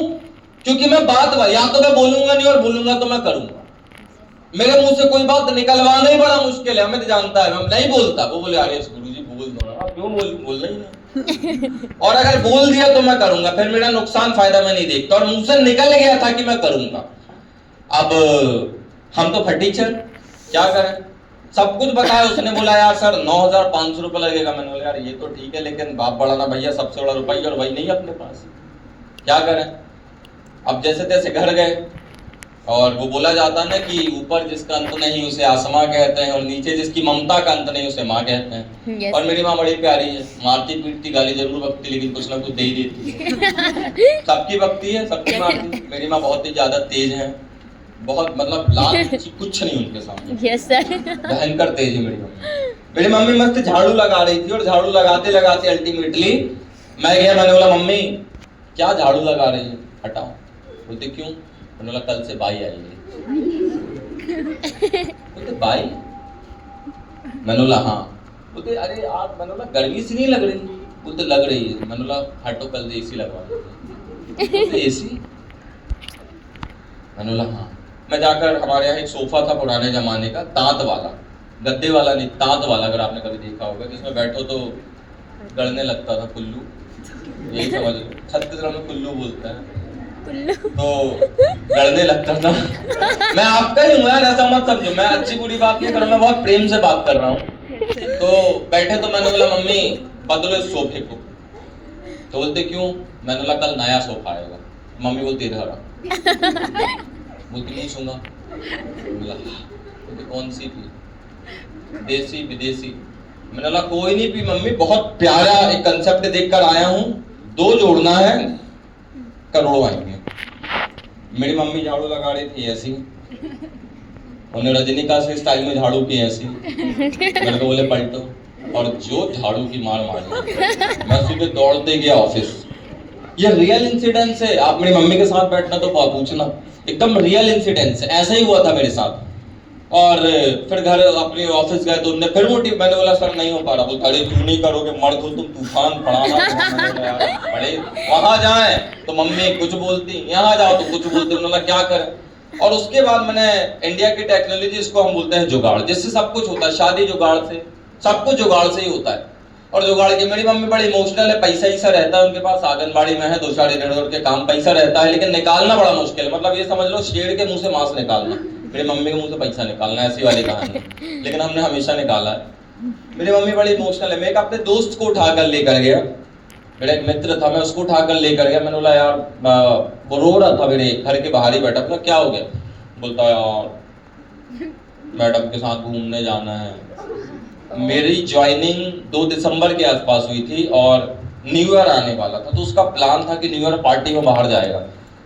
क्योंकि मैं बात वाला, या तो मैं बोलूंगा नहीं और बोलूंगा तो मैं करूंगा। मेरे मुंह से कोई बात निकलवाना ही बड़ा मुश्किल है, हमें तो जानता है, मैं नहीं बोलता। वो बोले अरे गुरुजी बोल दो ना, क्यों बोलना ही नहीं। और अगर बोल दिया तो मैं करूंगा, फिर मेरा नुकसान फायदा मैं नहीं देखता, और मुंह से निकल गया था कि मैं करूंगा। अब हम तो फटीचर, क्या करें, सब कुछ बताया। उसने बोला यार सर 9,500 रुपये लगेगा। मैंने बोला यार ये तो ठीक है, लेकिन बाप बड़ा ना भैया, सबसे बड़ा रुपया और वही नहीं है अपने पास, क्या करें। अब जैसे तैसे घर गए, और वो बोला जाता है ना कि ऊपर जिसका अंत नहीं उसे आसमां कहते हैं, और नीचे जिसकी ममता का अंत नहीं उसे माँ कहते हैं। Yes. और मेरी माँ बड़ी प्यारी है, मारती पीटती गाली जरूर बकती, लेकिन कुछ ना कुछ दे ही देती है। सबकी बकती है, सबकी मारती। मेरी माँ बहुत ही ज्यादा तेज है, बहुत मतलब लाल कुछ नहीं उनके सामने। Yes sir. भयंकर तेज है मेरी मम्मी। मेरी मम्मी मस्त झाड़ू लगा रही थी, और झाड़ू लगाते लगाते अल्टीमेटली मैं गया। मैंने बोला मम्मी क्या झाड़ू लगा रही है, हटाओ। बोलते क्यों? मैंने बोला कल से बाई आई है। बोलते बाई? मैंने बोला हाँ। बोलते अरे आप, मैंने बोला गर्मी सी नहीं लग रही? बोलते लग रही है। मैंने बोला हटो कल से एसी लगवा देते। एसी? मैंने बोला हाँ। मैं जाकर, हमारे यहाँ एक सोफा था पुराने जमाने का, तांत वाला, गद्दे वाला नहीं, तांत वाला, अगर आपने कभी देखा होगा, जिसमें बैठो तो गड़ने लगता था, कुल्लू, यही समझ लो, छत्तीसगढ़ में कुल्लू बोलते हैं, तो गड़ने लगता था। मैं आपका ही हूँ यार, ऐसा मत समझो, मैं अच्छी बुरी बात नहीं कर रहा हूँ, मैं बहुत प्रेम से बात कर रहा हूँ। तो बैठे, तो मैंने बोला मम्मी बदलो इस सोफे को। तो बोलते क्यों? मैंने बोला कल नया सोफा आएगा। मम्मी बोलती इधर आ। बोलती नहीं छूंगा। बोलती कौन सी पी? देसी विदेशी? मैंने बोला कोई नहीं पी मम्मी, बहुत प्यारा एक कंसेप्ट देख कर आया हूँ, 2 जोड़ना है, करोड़ों आएंगे। मेरी मम्मी झाड़ू लगा रही थी ऐसी, उन्हें रजनीकांत के स्टाइल में झाड़ू की ऐसी। मेरे को बोले पलटो, और जो झाड़ू की मार मारी, मैं सुबह दौड़ते गया ऑफिस। ये रियल इंसिडेंस है, आप मेरी मम्मी के साथ बैठना तो पूछना, एकदम रियल इंसिडेंस है, ऐसा ही हुआ था मेरे साथ। और फिर घर अपने ऑफिस गए तो उन्होंने फिर मोटिव, मैंने बोला सर नहीं हो पा रहा। बोलता अरे क्यों नहीं करोगे, मर्द हो तुम, तूफान पढ़ाना पड़े। वहां जाए तो मम्मी कुछ बोलती, यहाँ जाओ तो कुछ बोलती। उन्होंने क्या करें। और उसके बाद मैंने इंडिया की टेक्नोलॉजी, इसको हम बोलते हैं जुगाड़, जिससे सब कुछ होता है, शादी जुगाड़ से, सब कुछ जुगाड़ से ही होता है। और जुगाड़ की, मेरी मम्मी बड़ी इमोशनल है, पैसा ही सा रहता है उनके पास, आंगनबाड़ी में है, 2 साढ़े डेढ़ के काम, पैसा रहता है, लेकिन निकालना बड़ा मुश्किल है। मतलब ये समझ लो शेर के मुंह से मांस निकालना, मेरी मम्मी के मुंह से पैसा निकालना, ऐसी वाली कहानी, लेकिन हमने हमेशा निकाला है। मेरी मम्मी बड़ी इमोशनल है। मैं एक अपने दोस्त को उठाकर लेकर गया, मेरा एक मित्र था, मैं उसको उठाकर लेकर गया। मैंने बोला यार, वो रो रहा था, मेरे घर के बाहर ही बैठा था। क्या हो गया? बोलता यार मैडम के साथ घूमने जाना है। मेरी ज्वाइनिंग 2 दिसंबर के आसपास हुई थी, और न्यू ईयर आने वाला था, तो उसका प्लान था कि न्यू ईयर पार्टी में बाहर जाएगा।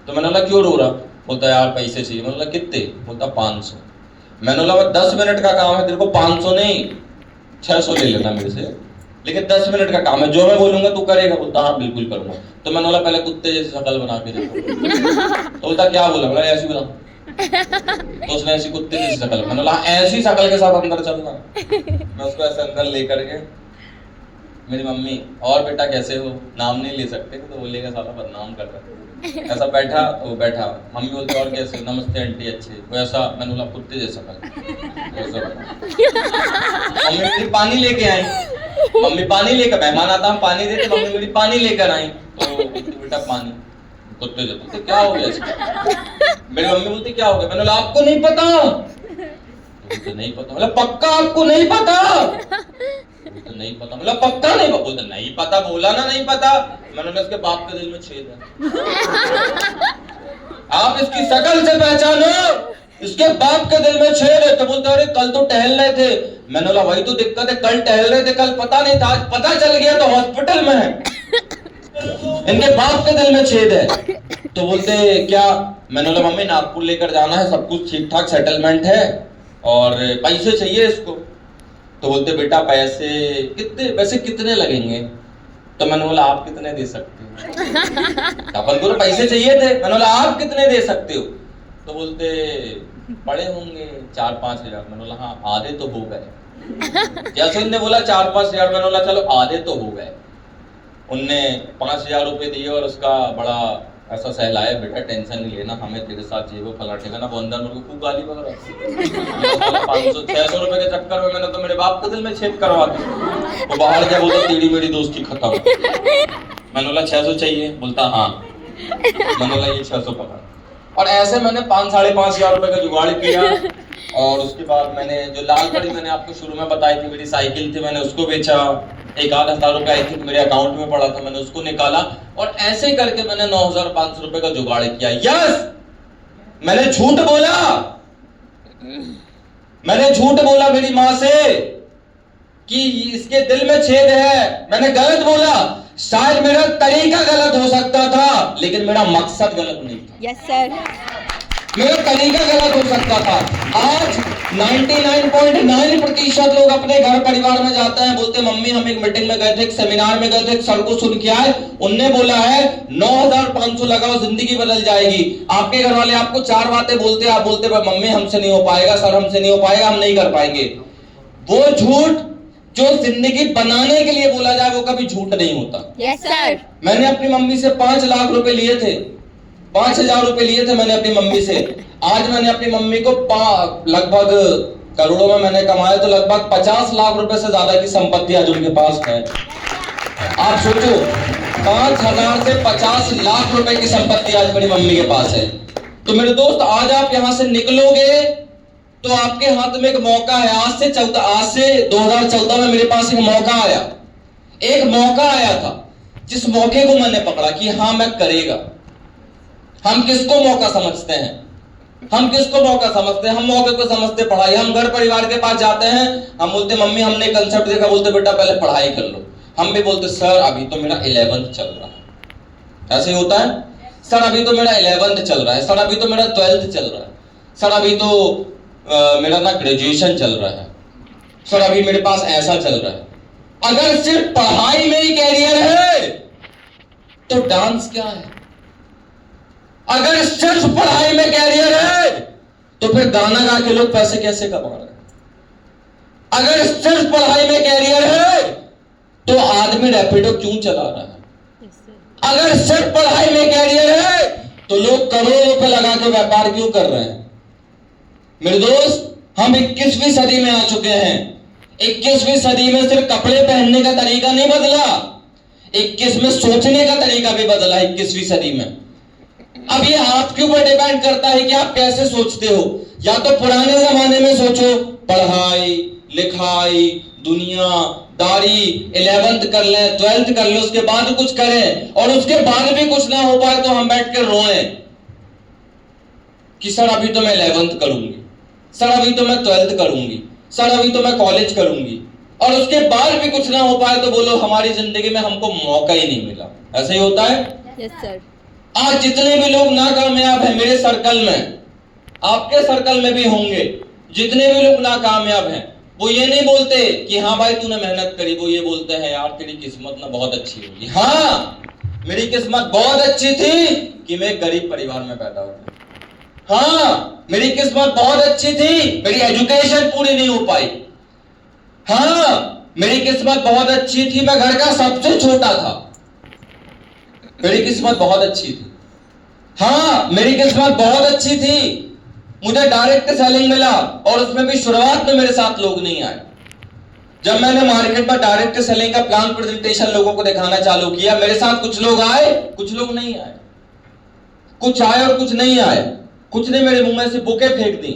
तो मैंने बोला क्यों रो रहा? बोलता यार पैसे चाहिए। मैंने बोला कितने? बोलता 500। मैंने बोला 10 मिनट का काम है, तेरे को 500 नहीं 600 ले लेना मेरे से, लेकिन 10 मिनट का काम है, जो मैं बोलूंगा तू करेगा। बोलता हाँ बिल्कुल करूंगा। तो मैंने बोला पहले कुत्ते जैसी शक्ल बना के देखो। तो बोलता क्या बोला? बोला ऐसी बना। तो उसने ऐसी कुत्ते जैसी शक्ल, मैंने बोला ऐसी शक्ल के साथ अंदर चलना। मैं उसको ऐसे अंदर लेकर के, मेरी मम्मी और बेटा कैसे हो, नाम नहीं ले सकते तो बोलेगा साला बदनाम कर रहा है। ऐसा बैठा, वो बैठा, मम्मी बोलते और कैसे, नमस्ते आंटी अच्छे, वैसा। मैंने बोला कुत्ते जैसा कर। मम्मी मेरी पानी लेके आई, मम्मी पानी लेकर, मेहमान आता हम पानी देते, मम्मी मेरी पानी लेकर आई, तो बेटा पानी, कुत्ते जैसा। क्या हो गया इसका? मेरी मम्मी बोलती क्या हो गया? मैंने बोला आपको नहीं पता? तो नहीं पता। मतलब पक्का आपको नहीं पता? तो नहीं पता। मतलब पक्का नहीं पता? बोलते नहीं पता, बोला ना नहीं पता। मैंने बोला इसके बाप के दिल में छेद है, आप इसकी शक्ल से पहचानो, इसके बाप के दिल में छेद है। तो बोलते अरे कल तो टहल रहे थे। मैंने बोला वही तो दिक्कत है, कल टहल रहे थे, कल पता नहीं था, आज पता चल गया तो हॉस्पिटल में है, इनके बाप के दिल में छेद है। तो बोलते क्या? मैंने बोला मम्मी नागपुर लेकर जाना है, सब कुछ ठीक ठाक सेटलमेंट है, और पैसे चाहिए इसको। तो बोलते बेटा पैसे कितने, पैसे कितने लगेंगे? तो मैंने बोला आप कितने दे सकते हो? अपन को तो पैसे चाहिए थे। मैंने बोला आप कितने दे सकते हो? तो बोलते पड़े होंगे 4-5 हजार। मैंने बोला हाँ आधे तो हो गए। जैसे उनने बोला 4-5 हजार, मैंने बोला चलो आधे तो हो गए। उनने 5,000 रुपए दिए, और उसका बड़ा ऐसा सहलाया, बेटा टेंशन नहीं लेना, हमें तेरे साथ ये वो फला ठेकाना। वो अंदर मेरे को खूब गाली वगैरह, 500-600 रुपए के चक्कर में मैंने तो मेरे बाप के दिल में छेद करवा दी। वो बाहर क्या बोलता, तेरी मेरी दोस्ती खत्म। मैंने बोला 600 चाहिए, बोलता हाँ। मैंने बोला ये 600 पकड़। और ऐसे मैंने 5-5.5 हजार रुपए का जुगाड़ किया। और उसके बाद मैंने जो लाल कड़ी मैंने आपको शुरू में बताई थी, मेरी साइकिल थी, मैंने उसको बेचा। 1-8 हजार रुपए आई थी मेरे अकाउंट में पड़ा था, मैंने उसको निकाला। और ऐसे करके मैंने 9,500 रुपए का जुगाड़ किया। यस, मैंने झूठ बोला, मैंने झूठ बोला मेरी माँ से कि इसके दिल में छेद है। मैंने गलत बोला। शायद मेरा तरीका गलत हो सकता था, लेकिन मेरा मकसद गलत नहीं था। Yes sir. मेरा तरीका गलत हो सकता था। आज 99.9% लोग अपने घर परिवार में जाते हैं, बोलते मम्मी हम एक मीटिंग में गए थे, एक सेमिनार में गए थे, एक सर को सुन के आए, उनने बोला है 9,500 लगाओ जिंदगी बदल जाएगी। आपके घर वाले आपको 4 बातें बोलते, आप बोलते मम्मी हमसे नहीं हो पाएगा, सर हमसे नहीं हो पाएगा, हम नहीं कर पाएंगे। वो झूठ जो जिंदगी बनाने के लिए बोला जाए वो कभी झूठ नहीं होता। Yes sir. मैंने अपनी मम्मी से 5 लाख रुपए लिए थे, 5,000 रुपए लिए थे मैंने अपनी मम्मी से। आज मैंने अपनी मम्मी को लगभग करोड़ों में मैंने कमाया, तो लगभग 50 लाख रुपए से ज्यादा की संपत्ति आज उनके पास है। आप सोचो, 5,000 से 50 लाख रुपए की संपत्ति आज मेरी मम्मी के पास है। तो मेरे दोस्त, आज आप यहां से निकलोगे तो आपके हाथ में एक मौका है। आज से 2014 में मेरे पास एक मौका आया, एक मौका आया था, जिस मौके को मैंने पकड़ा कि हाँ मैं करेगा। हम किसको मौका समझते हैं? हम किसको मौका समझते हैं? हम मौके को समझते पढ़ाई। हम घर परिवार के पास जाते हैं, हम बोलते मम्मी हमने कंसेप्ट देखा, बोलते बेटा पहले पढ़ाई कर लो। हम भी बोलते सर अभी तो मेरा 11th चल रहा है। ऐसे ही होता है, सर अभी तो मेरा 11th चल रहा है, सर अभी तो मेरा 12th चल रहा है, सर अभी तो मेरा ना ग्रेजुएशन चल रहा है, सर अभी मेरे पास ऐसा चल रहा है। अगर सिर्फ पढ़ाई में ही कैरियर है तो डांस क्या है? अगर सिर्फ पढ़ाई में कैरियर है तो फिर गाना गा के लोग पैसे कैसे कमा रहे हैं? अगर सिर्फ पढ़ाई में कैरियर है तो आदमी रैपिडो क्यों चला रहा है? अगर सिर्फ पढ़ाई में कैरियर है तो लोग करोड़ों रुपए लगा के व्यापार क्यों कर रहे हैं? मेरे दोस्त, हम 21वीं सदी में आ चुके हैं। 21वीं सदी में सिर्फ कपड़े पहनने का तरीका नहीं बदला, 21 में सोचने का तरीका भी बदला। 21वीं सदी में अब ये आपके ऊपर डिपेंड करता है कि आप कैसे सोचते हो। या तो पुराने जमाने में सोचो, पढ़ाई लिखाई दुनियादारी, 11th कर लें, 12th कर लें, उसके बाद कुछ करें, और उसके बाद भी कुछ ना हो पाए तो हम बैठ कर रोएं कि सर अभी तो मैं 11th करूंगी, सर अभी तो मैं 12th करूंगी, सर अभी तो मैं कॉलेज करूंगी, और उसके बाद भी कुछ ना हो पाए तो बोलो हमारी जिंदगी में हमको मौका ही नहीं मिला। ऐसा ही होता है। Yes sir. आज जितने भी लोग नाकामयाब हैं मेरे सर्कल में, आपके सर्कल में भी होंगे, जितने भी लोग नाकामयाब हैं वो ये नहीं बोलते कि हाँ भाई तूने मेहनत करी, वो ये बोलते हैं यार तेरी किस्मत ना बहुत अच्छी होगी। हाँ, मेरी किस्मत बहुत अच्छी थी कि मैं गरीब परिवार में पैदा हुआ। हाँ, मेरी किस्मत बहुत अच्छी थी, मेरी एजुकेशन पूरी नहीं हो पाई। हाँ, मेरी किस्मत बहुत अच्छी थी, मैं घर का सबसे छोटा था, मेरी किस्मत बहुत अच्छी थी। हाँ, मेरी किस्मत बहुत अच्छी थी, मुझे डायरेक्ट सेलिंग मिला, और उसमें भी शुरुआत में मेरे साथ लोग नहीं आए। जब मैंने मार्केट में डायरेक्ट सेलिंग का प्लान प्रेजेंटेशन लोगों को दिखाना चालू किया, मेरे साथ कुछ लोग आए, कुछ लोग नहीं आए, कुछ आए और कुछ नहीं आए। कुछ ने मेरे मुंह में से बुके फेंक दी,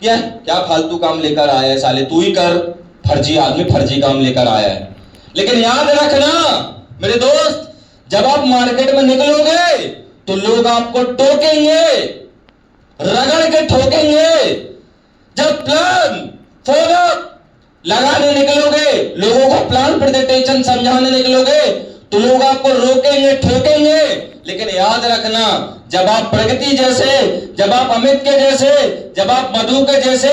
क्या फालतू काम लेकर आया है साले, तू ही कर, फर्जी आदमी फर्जी काम लेकर आया है। लेकिन याद रखना मेरे दोस्त, जब आप मार्केट में निकलोगे तो लोग आपको टोकेंगे, रगड़ के ठोकेंगे। जब प्लान फॉलो लगाने निकलोगे, लोगों को प्लान प्रेजेंटेशन समझाने निकलोगे तो लोग आपको रोकेंगे, ठोकेंगे। लेकिन याद रखना, जब आप प्रगति जैसे, जब आप अमित के जैसे, जब आप मधु के जैसे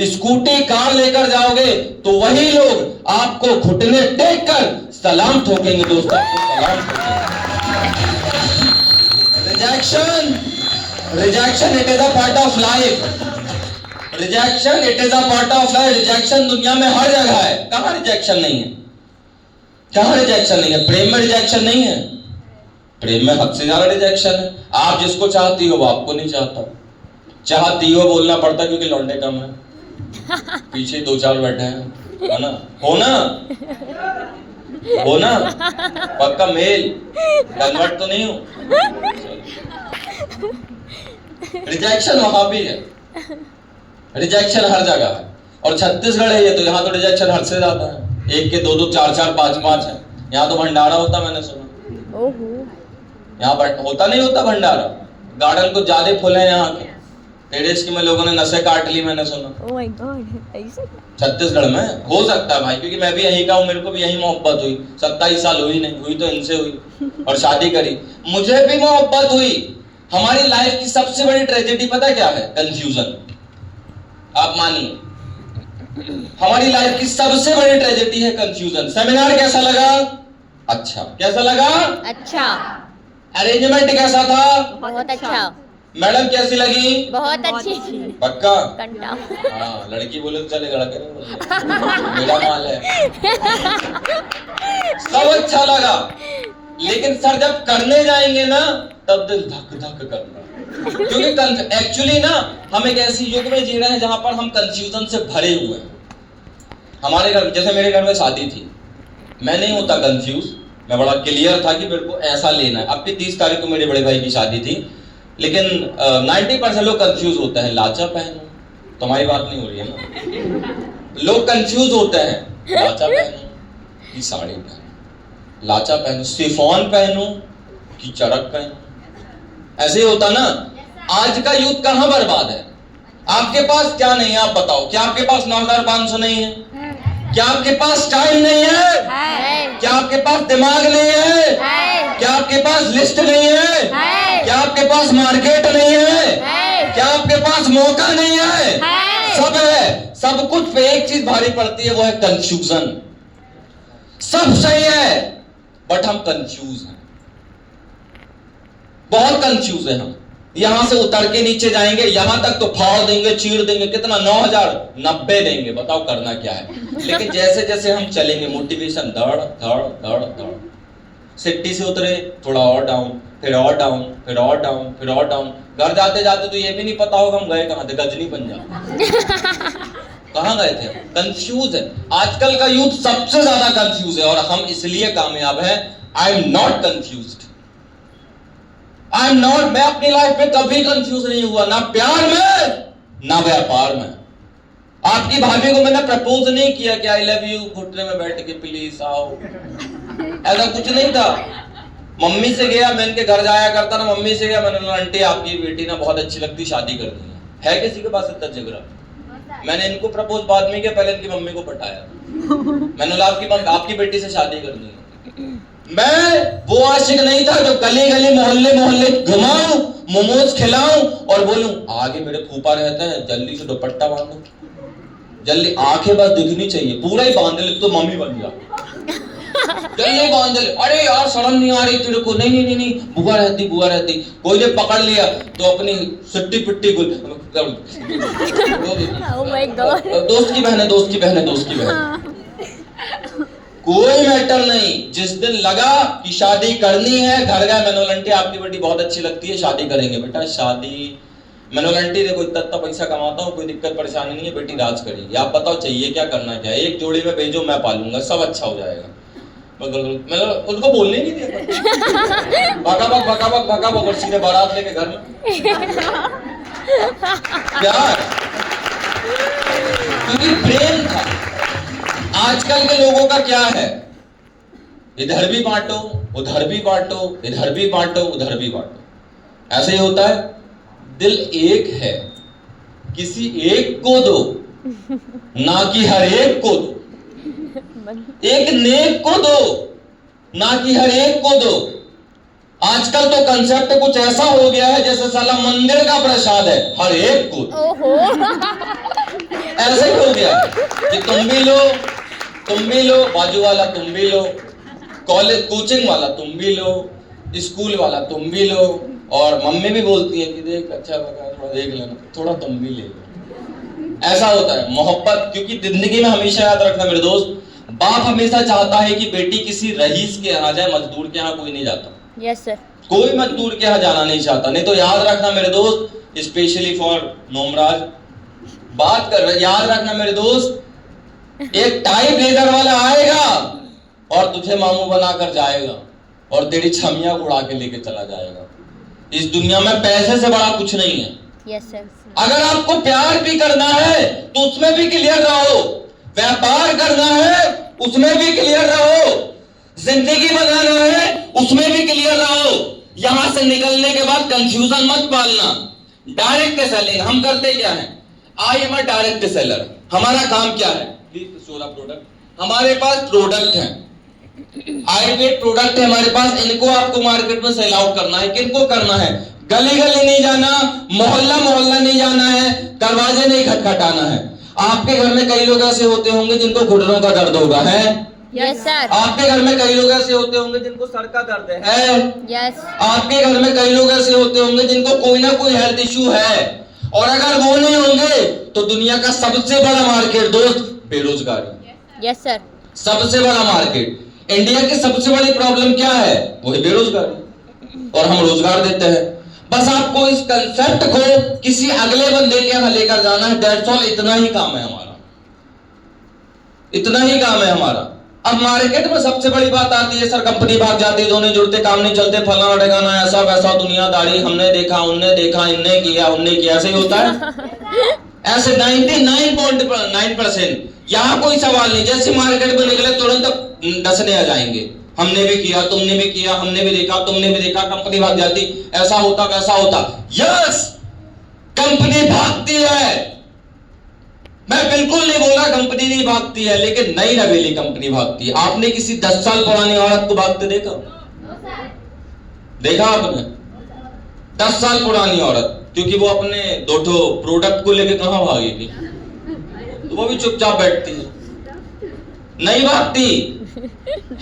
स्कूटी कार लेकर जाओगे तो वही लोग आपको घुटने टेक कर सलाम ठोकेंगे। दोस्तों, सलाम ठोकेंगे। Rejection it is a part of life. Rejection it is a part of life. Rejection दुनिया में हर जगह है। कहां रिजेक्शन नहीं है? कहां रिजेक्शन नहीं है? प्रेम में रिजेक्शन नहीं है? प्रेम में हद से ज्यादा रिजेक्शन है। आप जिसको चाहती हो वो आपको नहीं चाहता। चाहती हो बोलना पड़ता क्योंकि लौंडे कम है, पीछे 2-4 बैठे हैं, है ना? हो ना पक्का मेल कन्वर्ट तो नहीं हो। रिजेक्शन वहां भी है, रिजेक्शन हर जगह है। और छत्तीसगढ़ है ये, तो यहाँ तो रिजेक्शन हद से ज्यादा है। 1 के 2-2 4-4 5-5 है। यहाँ तो भंडारा होता, मैंने सुना। यहाँ होता नहीं होता भंडारा। गार्डन कुछ ज्यादा फुल है यहाँ के। टेरेस की में लोगों ने नसें काट ली, मैंने सुना। ओह माय गॉड, ऐसे छत्तीसगढ़ में हो सकता है भाई, क्योंकि मैं भी यहीं का हूँ, मेरे को भी यही मोहब्बत हुई। 27 साल हुई नहीं, हुई तो इनसे हुई और शादी करी। मुझे भी मोहब्बत हुई। हमारी लाइफ की सबसे बड़ी ट्रेजेडी पता क्या है? कंफ्यूजन। आप मानिए, हमारी लाइफ की सबसे बड़ी ट्रेजेडी है कंफ्यूजन। सेमिनार कैसा लगा? अच्छा। कैसा लगा? अच्छा। अरेंजमेंट कैसा था? बहुत अच्छा। मैडम कैसी लगी? बहुत अच्छी। पक्का? कंटा। हाँ, लड़की बोले तो चलेगा, लड़के नहीं बोले। मेरा माल है। सब अच्छा लगा, लेकिन सर जब करने जाएंगे ना तब दिल धक धक करना। क्योंकि एक्चुअली ना हम एक ऐसी युग में जी रहे हैं जहां पर हम कंफ्यूजन से भरे हुए हैं। हमारे घर, जैसे मेरे घर में शादी थी, मैं नहीं होता कंफ्यूज, मैं बड़ा क्लियर था कि मेरे को ऐसा लेना है। अब भी 30 तारीख को मेरे बड़े भाई की शादी थी, लेकिन 90% लोग कंफ्यूज होते हैं। लाचा पहनो, तुम्हारी बात नहीं हो रही है ना। लोग कंफ्यूज होते हैं, लाचा पहनो कि साड़ी पहनो, लाचा पहनो शिफॉन पहनो कि चरक पहनो। ऐसे ही होता ना। आज का यूथ कहां बर्बाद है? आपके पास क्या नहीं है आप बताओ? क्या आपके पास 9500 नहीं है? क्या आपके पास टाइम नहीं है? क्या आपके पास दिमाग नहीं है? क्या आपके पास लिस्ट नहीं है? क्या आपके पास मार्केट नहीं है? क्या आपके पास मौका नहीं है? सब है। सब कुछ पे एक चीज भारी पड़ती है, वो है कंफ्यूजन। सब सही है बट हम कंफ्यूज हैं, बहुत कंफ्यूज है हम। यहां से उतर के नीचे जाएंगे, यहां तक तो फाड़ देंगे, चीर देंगे, कितना 9090 देंगे, बताओ करना क्या है। लेकिन जैसे जैसे हम चलेंगे, मोटिवेशन धड़ धड़ धड़ धड़। सिट्टी से उतरे, थोड़ा और डाउन, फिर और डाउन, फिर और डाउन, फिर और डाउन। घर जाते जाते तो ये भी नहीं पता होगा हम गए कहां थे, गजनी पंजाब। कहां गए थे? कंफ्यूज है। आजकल का यूथ सबसे ज्यादा कंफ्यूज है और हम इसलिए कामयाब हैं। I am not confused, I am not. मैं अपनी लाइफ में कभी कंफ्यूज नहीं हुआ, ना प्यार में ना व्यापार में। आपकी भाभी को मैंने प्रपोज नहीं किया कि आई लव यू घुटने में बैठ के प्लीज आओ, ऐसा कुछ नहीं था। मम्मी से गया, मैं इनके घर जाया करता ना, मम्मी से गया, मैंने बोला आंटी आपकी बेटी ना बहुत अच्छी लगती, शादी कर दी है किसी के पास इतना जिगरा? मैंने इनको प्रपोज बाद में किया, पहले इनकी मम्मी को पटाया। मैंने बोला आपकी बेटी से शादी करनी है। मैं वो आशिक नहीं था जो गली गली मोहल्ले मोहल्ले घुमाऊं, मोमोज खिलाऊं और बोलूं आगे मेरे फूफा रहते हैं, जल्दी से दुपट्टा बांधो, जल्दी आंखें बस दिखनी चाहिए, पूरा ही बांध ले तो मम्मी बन जा, जल्दी बांध ले। अरे यार शर्म नहीं आ रही तेरे को? नहीं नहीं नहीं नहीं, बुआ रहती बुआ रहती। कोई ने पकड़ लिया तो अपनी सिट्टी पिट्टी ओह माय गॉड, दोस्त की बहन है, दोस्त की बहन है, दोस्त की बहन। कोई मैटर नहीं। जिस दिन लगा कि शादी करनी है, घर गए, मैंने बोला आंटी आपकी बेटी बहुत अच्छी लगती है, शादी करेंगे बेटा। शादी, मैंने बोला आंटी देखो इतना पैसा कमाता हूँ, कोई दिक्कत परेशानी नहीं है, बेटी राज करेगी, आप बताओ चाहिए क्या, करना क्या है? एक जोड़ी में भेजो, मैं पालूंगा, सब अच्छा हो जाएगा। मैंने उनको बोलने नहीं दिया, भगा और सीधे बारात लेके घर में। प्यार, क्योंकि प्रेम था। आजकल के लोगों का क्या है? इधर भी बांटो, उधर भी बांटो, इधर भी बांटो, उधर भी बांटो। ऐसे ही होता है। दिल एक है, किसी एक को दो, ना कि हर एक को दो। एक नेक को दो, ना कि हर एक को दो। आजकल तो कंसेप्ट कुछ ऐसा हो गया है जैसे साला मंदिर का प्रसाद है, हर एक को दो। ऐसे ही हो गया कि तुम भी लो, बाजू वाला तुम भी लो, कॉलेज कोचिंग वाला तुम भी लो, स्कूल वाला तुम भी लो, और मम्मी भी बोलती है कि देख अच्छा लगा थोड़ा देख लेना, थोड़ा तुम भी ले लो। ऐसा होता है मोहब्बत। क्योंकि जिंदगी में हमेशा याद रखना मेरे दोस्त, बाप हमेशा चाहता है कि बेटी किसी रईस के यहाँ जाए, मजदूर के यहाँ कोई नहीं जाता। Yes sir. कोई मजदूर के यहाँ जाना नहीं चाहता। नहीं तो याद रखना मेरे दोस्त, स्पेशली फॉर नोमराज, बात कर रहे, याद रखना मेरे दोस्त, एक टाई ब्लेजर वाला आएगा और तुझे मामू बनाकर जाएगा और तेरी छमिया उड़ा के लेके चला जाएगा। इस दुनिया में पैसे से बड़ा कुछ नहीं है। Yes sir. अगर आपको प्यार भी करना है तो उसमें भी क्लियर रहो, व्यापार करना है उसमें भी क्लियर रहो, जिंदगी बनाना है उसमें भी क्लियर रहो। यहां से निकलने के बाद कंफ्यूजन मत पालना। डायरेक्ट सेलिंग हम करते क्या है? I am a direct seller. हमारा काम क्या है? प्रोडक्ट। हमारे पास प्रोडक्ट है, आयुर्वेद प्रोडक्ट है हमारे पास, इनको आपको मार्केट में सेल आउट करना है। किनको करना है? गली गली नहीं जाना, मोहल्ला मोहल्ला नहीं जाना है, दरवाजे नहीं खटखटाना है। आपके घर में कई लोग ऐसे होते होंगे जिनको घुटनों का दर्द होगा, है? Yes sir. आपके घर में कई लोग ऐसे होते होंगे जिनको सर का दर्द है? यस। आपके घर में कई लोग ऐसे होते होंगे जिनको कोई ना कोई हेल्थ इश्यू है। और अगर वो नहीं होंगे तो दुनिया का सबसे बड़ा मार्केट दोस्त बेरोजगारी। Yes sir. सबसे बड़ा मार्केट। इंडिया की सबसे बड़ी प्रॉब्लम क्या है? वो है बेरोजगारी, और हम रोजगार देते हैं। बस आपको इस कंसेप्ट को किसी अगले बंदे के यहाँ लेकर जाना है, दैट्स ऑल। इतना ही काम है हमारा, इतना ही काम है हमारा। अब मार्केट में सबसे बड़ी बात आती है, सर कंपनी भाग जाती है, दोनों जुड़ते, काम नहीं चलते, फलाना ठिकाना, ऐसा वैसा, दुनियादारी, हमने देखा, उनने देखा, इनने किया, उनने किया। ऐसे ही होता है। ऐसे 99.9%। यहाँ कोई सवाल नहीं, जैसे मार्केट में निकले तुरंत डसने आ जाएंगे, हमने भी किया, तुमने भी किया, हमने भी देखा, तुमने भी देखा, कंपनी भाग जाती, ऐसा होता वैसा होता। यस, कंपनी भागती है, मैं बिल्कुल नहीं बोल रहा कंपनी नहीं भागती है, लेकिन नई नवेली कंपनी भागती है। आपने किसी 10 साल पुरानी औरत को भागते देखा? देखा आपने? 10 साल पुरानी औरत, क्योंकि वो अपने दो प्रोडक्ट को लेके कहां भागेगी? तो वो भी चुपचाप बैठती है, नहीं भागती।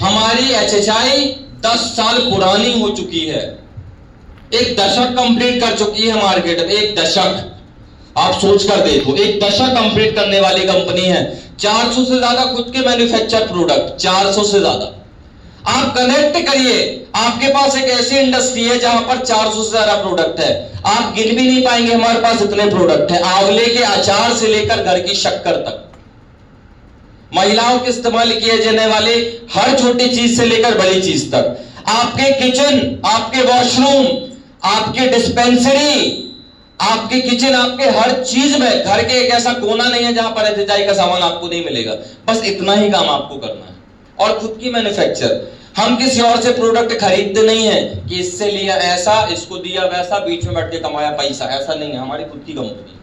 हमारी HHI 10 साल पुरानी हो चुकी है, एक दशक कंप्लीट कर चुकी है मार्केट में। एक दशक, आप सोच कर देखो, एक दशक कंप्लीट करने वाली कंपनी है। 400 से ज्यादा खुद के मैन्युफैक्चर प्रोडक्ट, 400 से ज्यादा। आप कनेक्ट करिए, आपके पास एक ऐसी इंडस्ट्री है जहां पर 400 से ज्यादा प्रोडक्ट है। आप गिन भी नहीं पाएंगे हमारे पास इतने प्रोडक्ट है। आंवले के अचार से लेकर घर की शक्कर तक, महिलाओं के इस्तेमाल किए जाने वाले हर छोटी चीज से लेकर बड़ी चीज तक, आपके किचन, आपके वॉशरूम, आपके डिस्पेंसरी, आपके किचन, आपके हर चीज में, घर के एक ऐसा कोना नहीं है जहां पर HHI का सामान आपको नहीं मिलेगा। बस इतना ही काम आपको करना है। और खुद की मैन्युफैक्चर, हम किसी और से प्रोडक्ट खरीदते नहीं है कि इससे लिया ऐसा, इसको दिया वैसा, बीच में बैठ के कमाया पैसा, ऐसा नहीं है। हमारी खुद की कंपनी,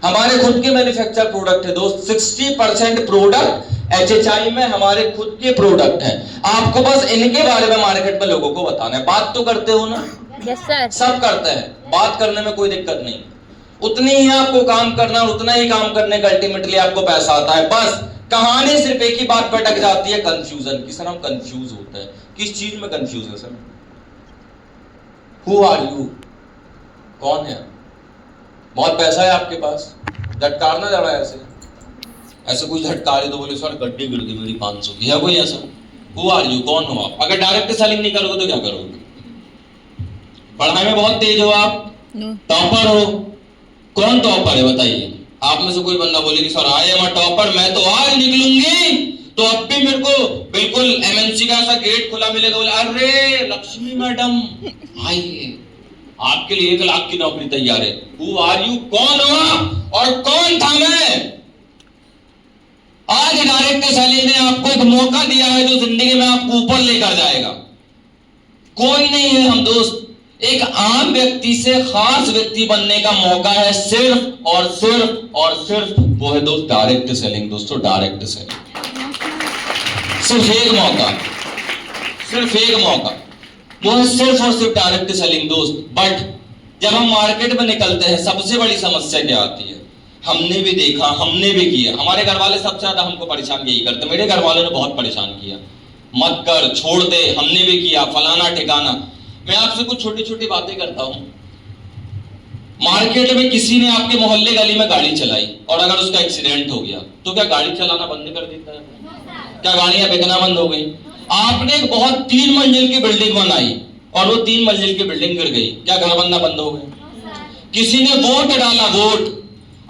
हमारे खुद के मैन्युफैक्चर प्रोडक्ट है दोस्त। 60% प्रोडक्ट HHI में हमारे खुद के प्रोडक्ट हैं। आपको बस इनके बारे में मार्केट में लोगों को बताना है। बात तो करते हो ना? Yes sir. सब करते हैं, बात करने में कोई दिक्कत नहीं। उतनी ही आपको काम करना, और उतना ही काम करने का अल्टीमेटली आपको पैसा आता है। बस कहानी सिर्फ एक ही बात पर अटक जाती है, कंफ्यूजन की। सर हम कंफ्यूज होते हैं, किस चीज में कंफ्यूज है सर? Who are you? कौन है? बहुत पैसा है आपके पास, झटकारना जा रहा है ऐसे ऐसे कोई झटकारे तो बोले सर गड्डी गिर गई मेरी 500 की, है कोई ऐसा? Who are you? कौन हो आप? अगर डायरेक्ट सेलिंग नहीं करोगे तो क्या करोगे? पढ़ाई में बहुत तेज हो आप, टॉपर हो? कौन टॉपर है बताइए? आप में से कोई बंदा बोले कि sir I am a topper, मैं तो आज निकलूंगी तो अब भी मेरे को बिल्कुल MNC का ऐसा गेट खुला मिलेगा, बोले अरे लक्ष्मी मैडम आइए, आपके लिए 1 लाख की नौकरी तैयार है। Who are you? कौन हो आप और कौन था मैं? आज डायरेक्ट सेलिंग ने आपको एक मौका दिया है जो जिंदगी में आपको ऊपर लेकर जाएगा। कोई नहीं है हम दोस्त, एक आम व्यक्ति से खास व्यक्ति बनने का मौका है, सिर्फ और सिर्फ और सिर्फ वो है दोस्त डायरेक्ट सेलिंग। दोस्तों डायरेक्ट सेलिंग, सिर्फ एक मौका, सिर्फ एक मौका, वो है सिर्फ और सिर्फ डायरेक्ट सेलिंग दोस्त। बट जब हम मार्केट में निकलते हैं सबसे बड़ी समस्या क्या आती है? हमने भी देखा, हमने भी किया। हमारे घर वाले सबसे ज्यादा हमको परेशान यही करते, मेरे घर वालों ने बहुत परेशान किया, मत कर, छोड़ दे, हमने भी किया, फलाना ठिकाना। मैं आपसे कुछ छोटी छोटी बातें करता हूं। मार्केट में किसी ने आपके मोहल्ले गली में गाड़ी चलाई और अगर उसका एक्सीडेंट हो गया तो क्या गाड़ी चलाना बंद कर देता है? क्या गाड़ियां बिकना बंद हो गई? आपने एक बहुत 3 मंजिल की बिल्डिंग बनाई और वो 3 मंजिल की बिल्डिंग गिर गई, क्या घर बनना बंद हो गया? किसी ने वोट डाला, वोट।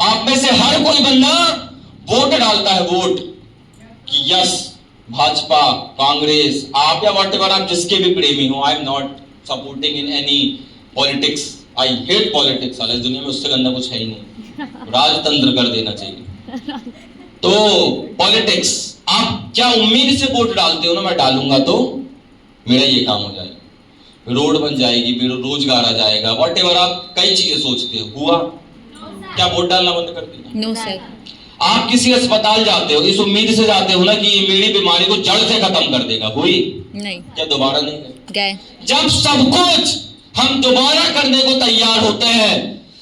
आप में से हर कोई बंदा वोट डालता है, वोट कि यस भाजपा, कांग्रेस, आप या व्हाटएवर आप जिसके भी प्रेमी हो। I am not supporting in any politics, I hate politics. साला इस दुनिया में उससे गंदा कुछ है ही नहीं, राजतंत्र कर देना चाहिए। तो पॉलिटिक्स, आप क्या उम्मीद से वोट डालते हो ना, मैं डालूंगा तो मेरा ये काम हो जाएगा, रोड बन जाएगी, फिर रोजगार आ जाएगा, व्हाटएवर आप कई चीजें सोचते हो, हुआ? क्या वोट डालना बंद कर दिया? No sir. आप किसी अस्पताल जाते हो इस उम्मीद से जाते हो ना कि ये मेरी बीमारी को जड़ से खत्म कर देगा, हुई? नहीं। क्या दोबारा नहीं गए? जब सब कुछ हम दोबारा करने को तैयार होते हैं,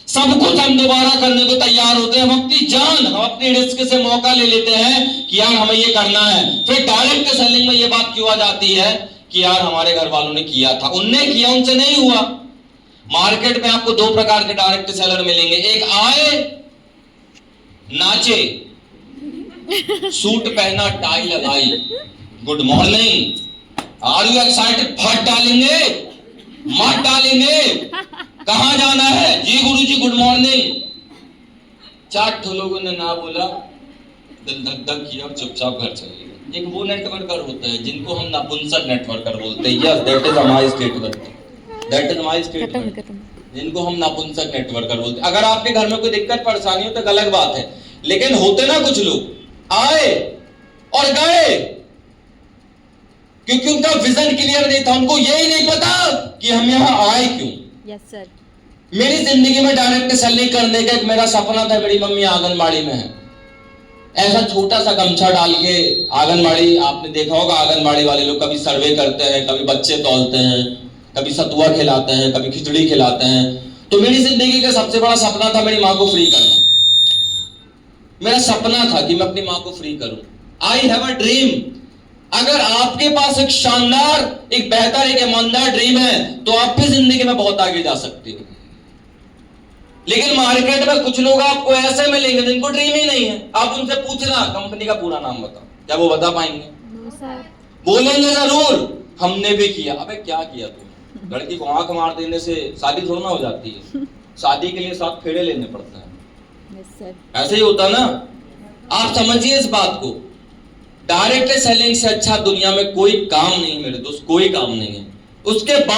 सब कुछ हम दोबारा करने को तैयार होते हैं, हम अपनी जान, हम अपनी रिस्क से मौका ले लेते हैं कि यार हमें ये करना है, फिर डायरेक्ट सेलिंग में ये बात क्यों आ जाती है कि यार हमारे घर वालों ने किया था, उनने किया, उनसे नहीं हुआ। मार्केट में आपको 2 प्रकार के डायरेक्ट सेलर मिलेंगे, एक आए नाचे, सूट पहना, टाई लगाई, good morning, are you excited, फट डालेंगे, मत डालेंगे, कहां जाना है जी गुरुजी गुड मॉर्निंग। 4 लोगों ने ना बोला, दिल धक धक किया और चुपचाप घर चले गए। एक वो नेटवर्कर होता है जिनको हम नपुंसक नेटवर्कर बोलते हैं, yes that is my statement, that is my statement, जिनको हम नपुंसक नेटवर्कर बोलते हैं। अगर आपके घर में कोई दिक्कत परेशानी हो तो अलग बात है, लेकिन होते ना कुछ लोग आए और गए क्योंकि उनका विजन क्लियर नहीं था, उनको यही नहीं पता कि हम यहां आए क्यों। Yes sir. मेरी जिंदगी में डायरेक्ट सेलिंग करने का एक मेरा सपना था, मेरी मम्मी आंगनबाड़ी में है, ऐसा छोटा सा गमछा डाल के आंगनबाड़ी, आपने देखा होगा आंगनबाड़ी वाले लोग कभी सर्वे करते हैं, कभी बच्चे तौलते हैं, कभी सतुआ खिलाते हैं, कभी खिचड़ी खिलाते हैं। तो मेरी जिंदगी का सबसे बड़ा सपना था मेरी माँ को फ्री करना। मेरा सपना था कि मैं अपनी माँ को फ्री करूं। I have a dream. अगर आपके पास एक शानदार, एक बेहतर, एक ईमानदार ड्रीम है तो आप भी जिंदगी में बहुत आगे जा सकते हो। लेकिन मार्केट में कुछ लोग आपको ऐसे मिलेंगे जिनको ड्रीम ही नहीं है। आप उनसे पूछना कंपनी का पूरा नाम बताओ, क्या वो बता पाएंगे? No sir. बोलेंगे जरूर हमने भी किया। अबे क्या किया तुमने? लड़की को आंख मार देने से शादी थोड़ा ना हो जाती है, शादी के लिए 7 फेरे लेने पड़ते हैं। Yes sir. ऐसे ही होता ना, आप समझिए इस बात को। डायरेक्ट सेलिंग से अच्छा दुनिया में कोई काम नहीं मेरे दोस्त, कोई काम नहीं है। उसके बाद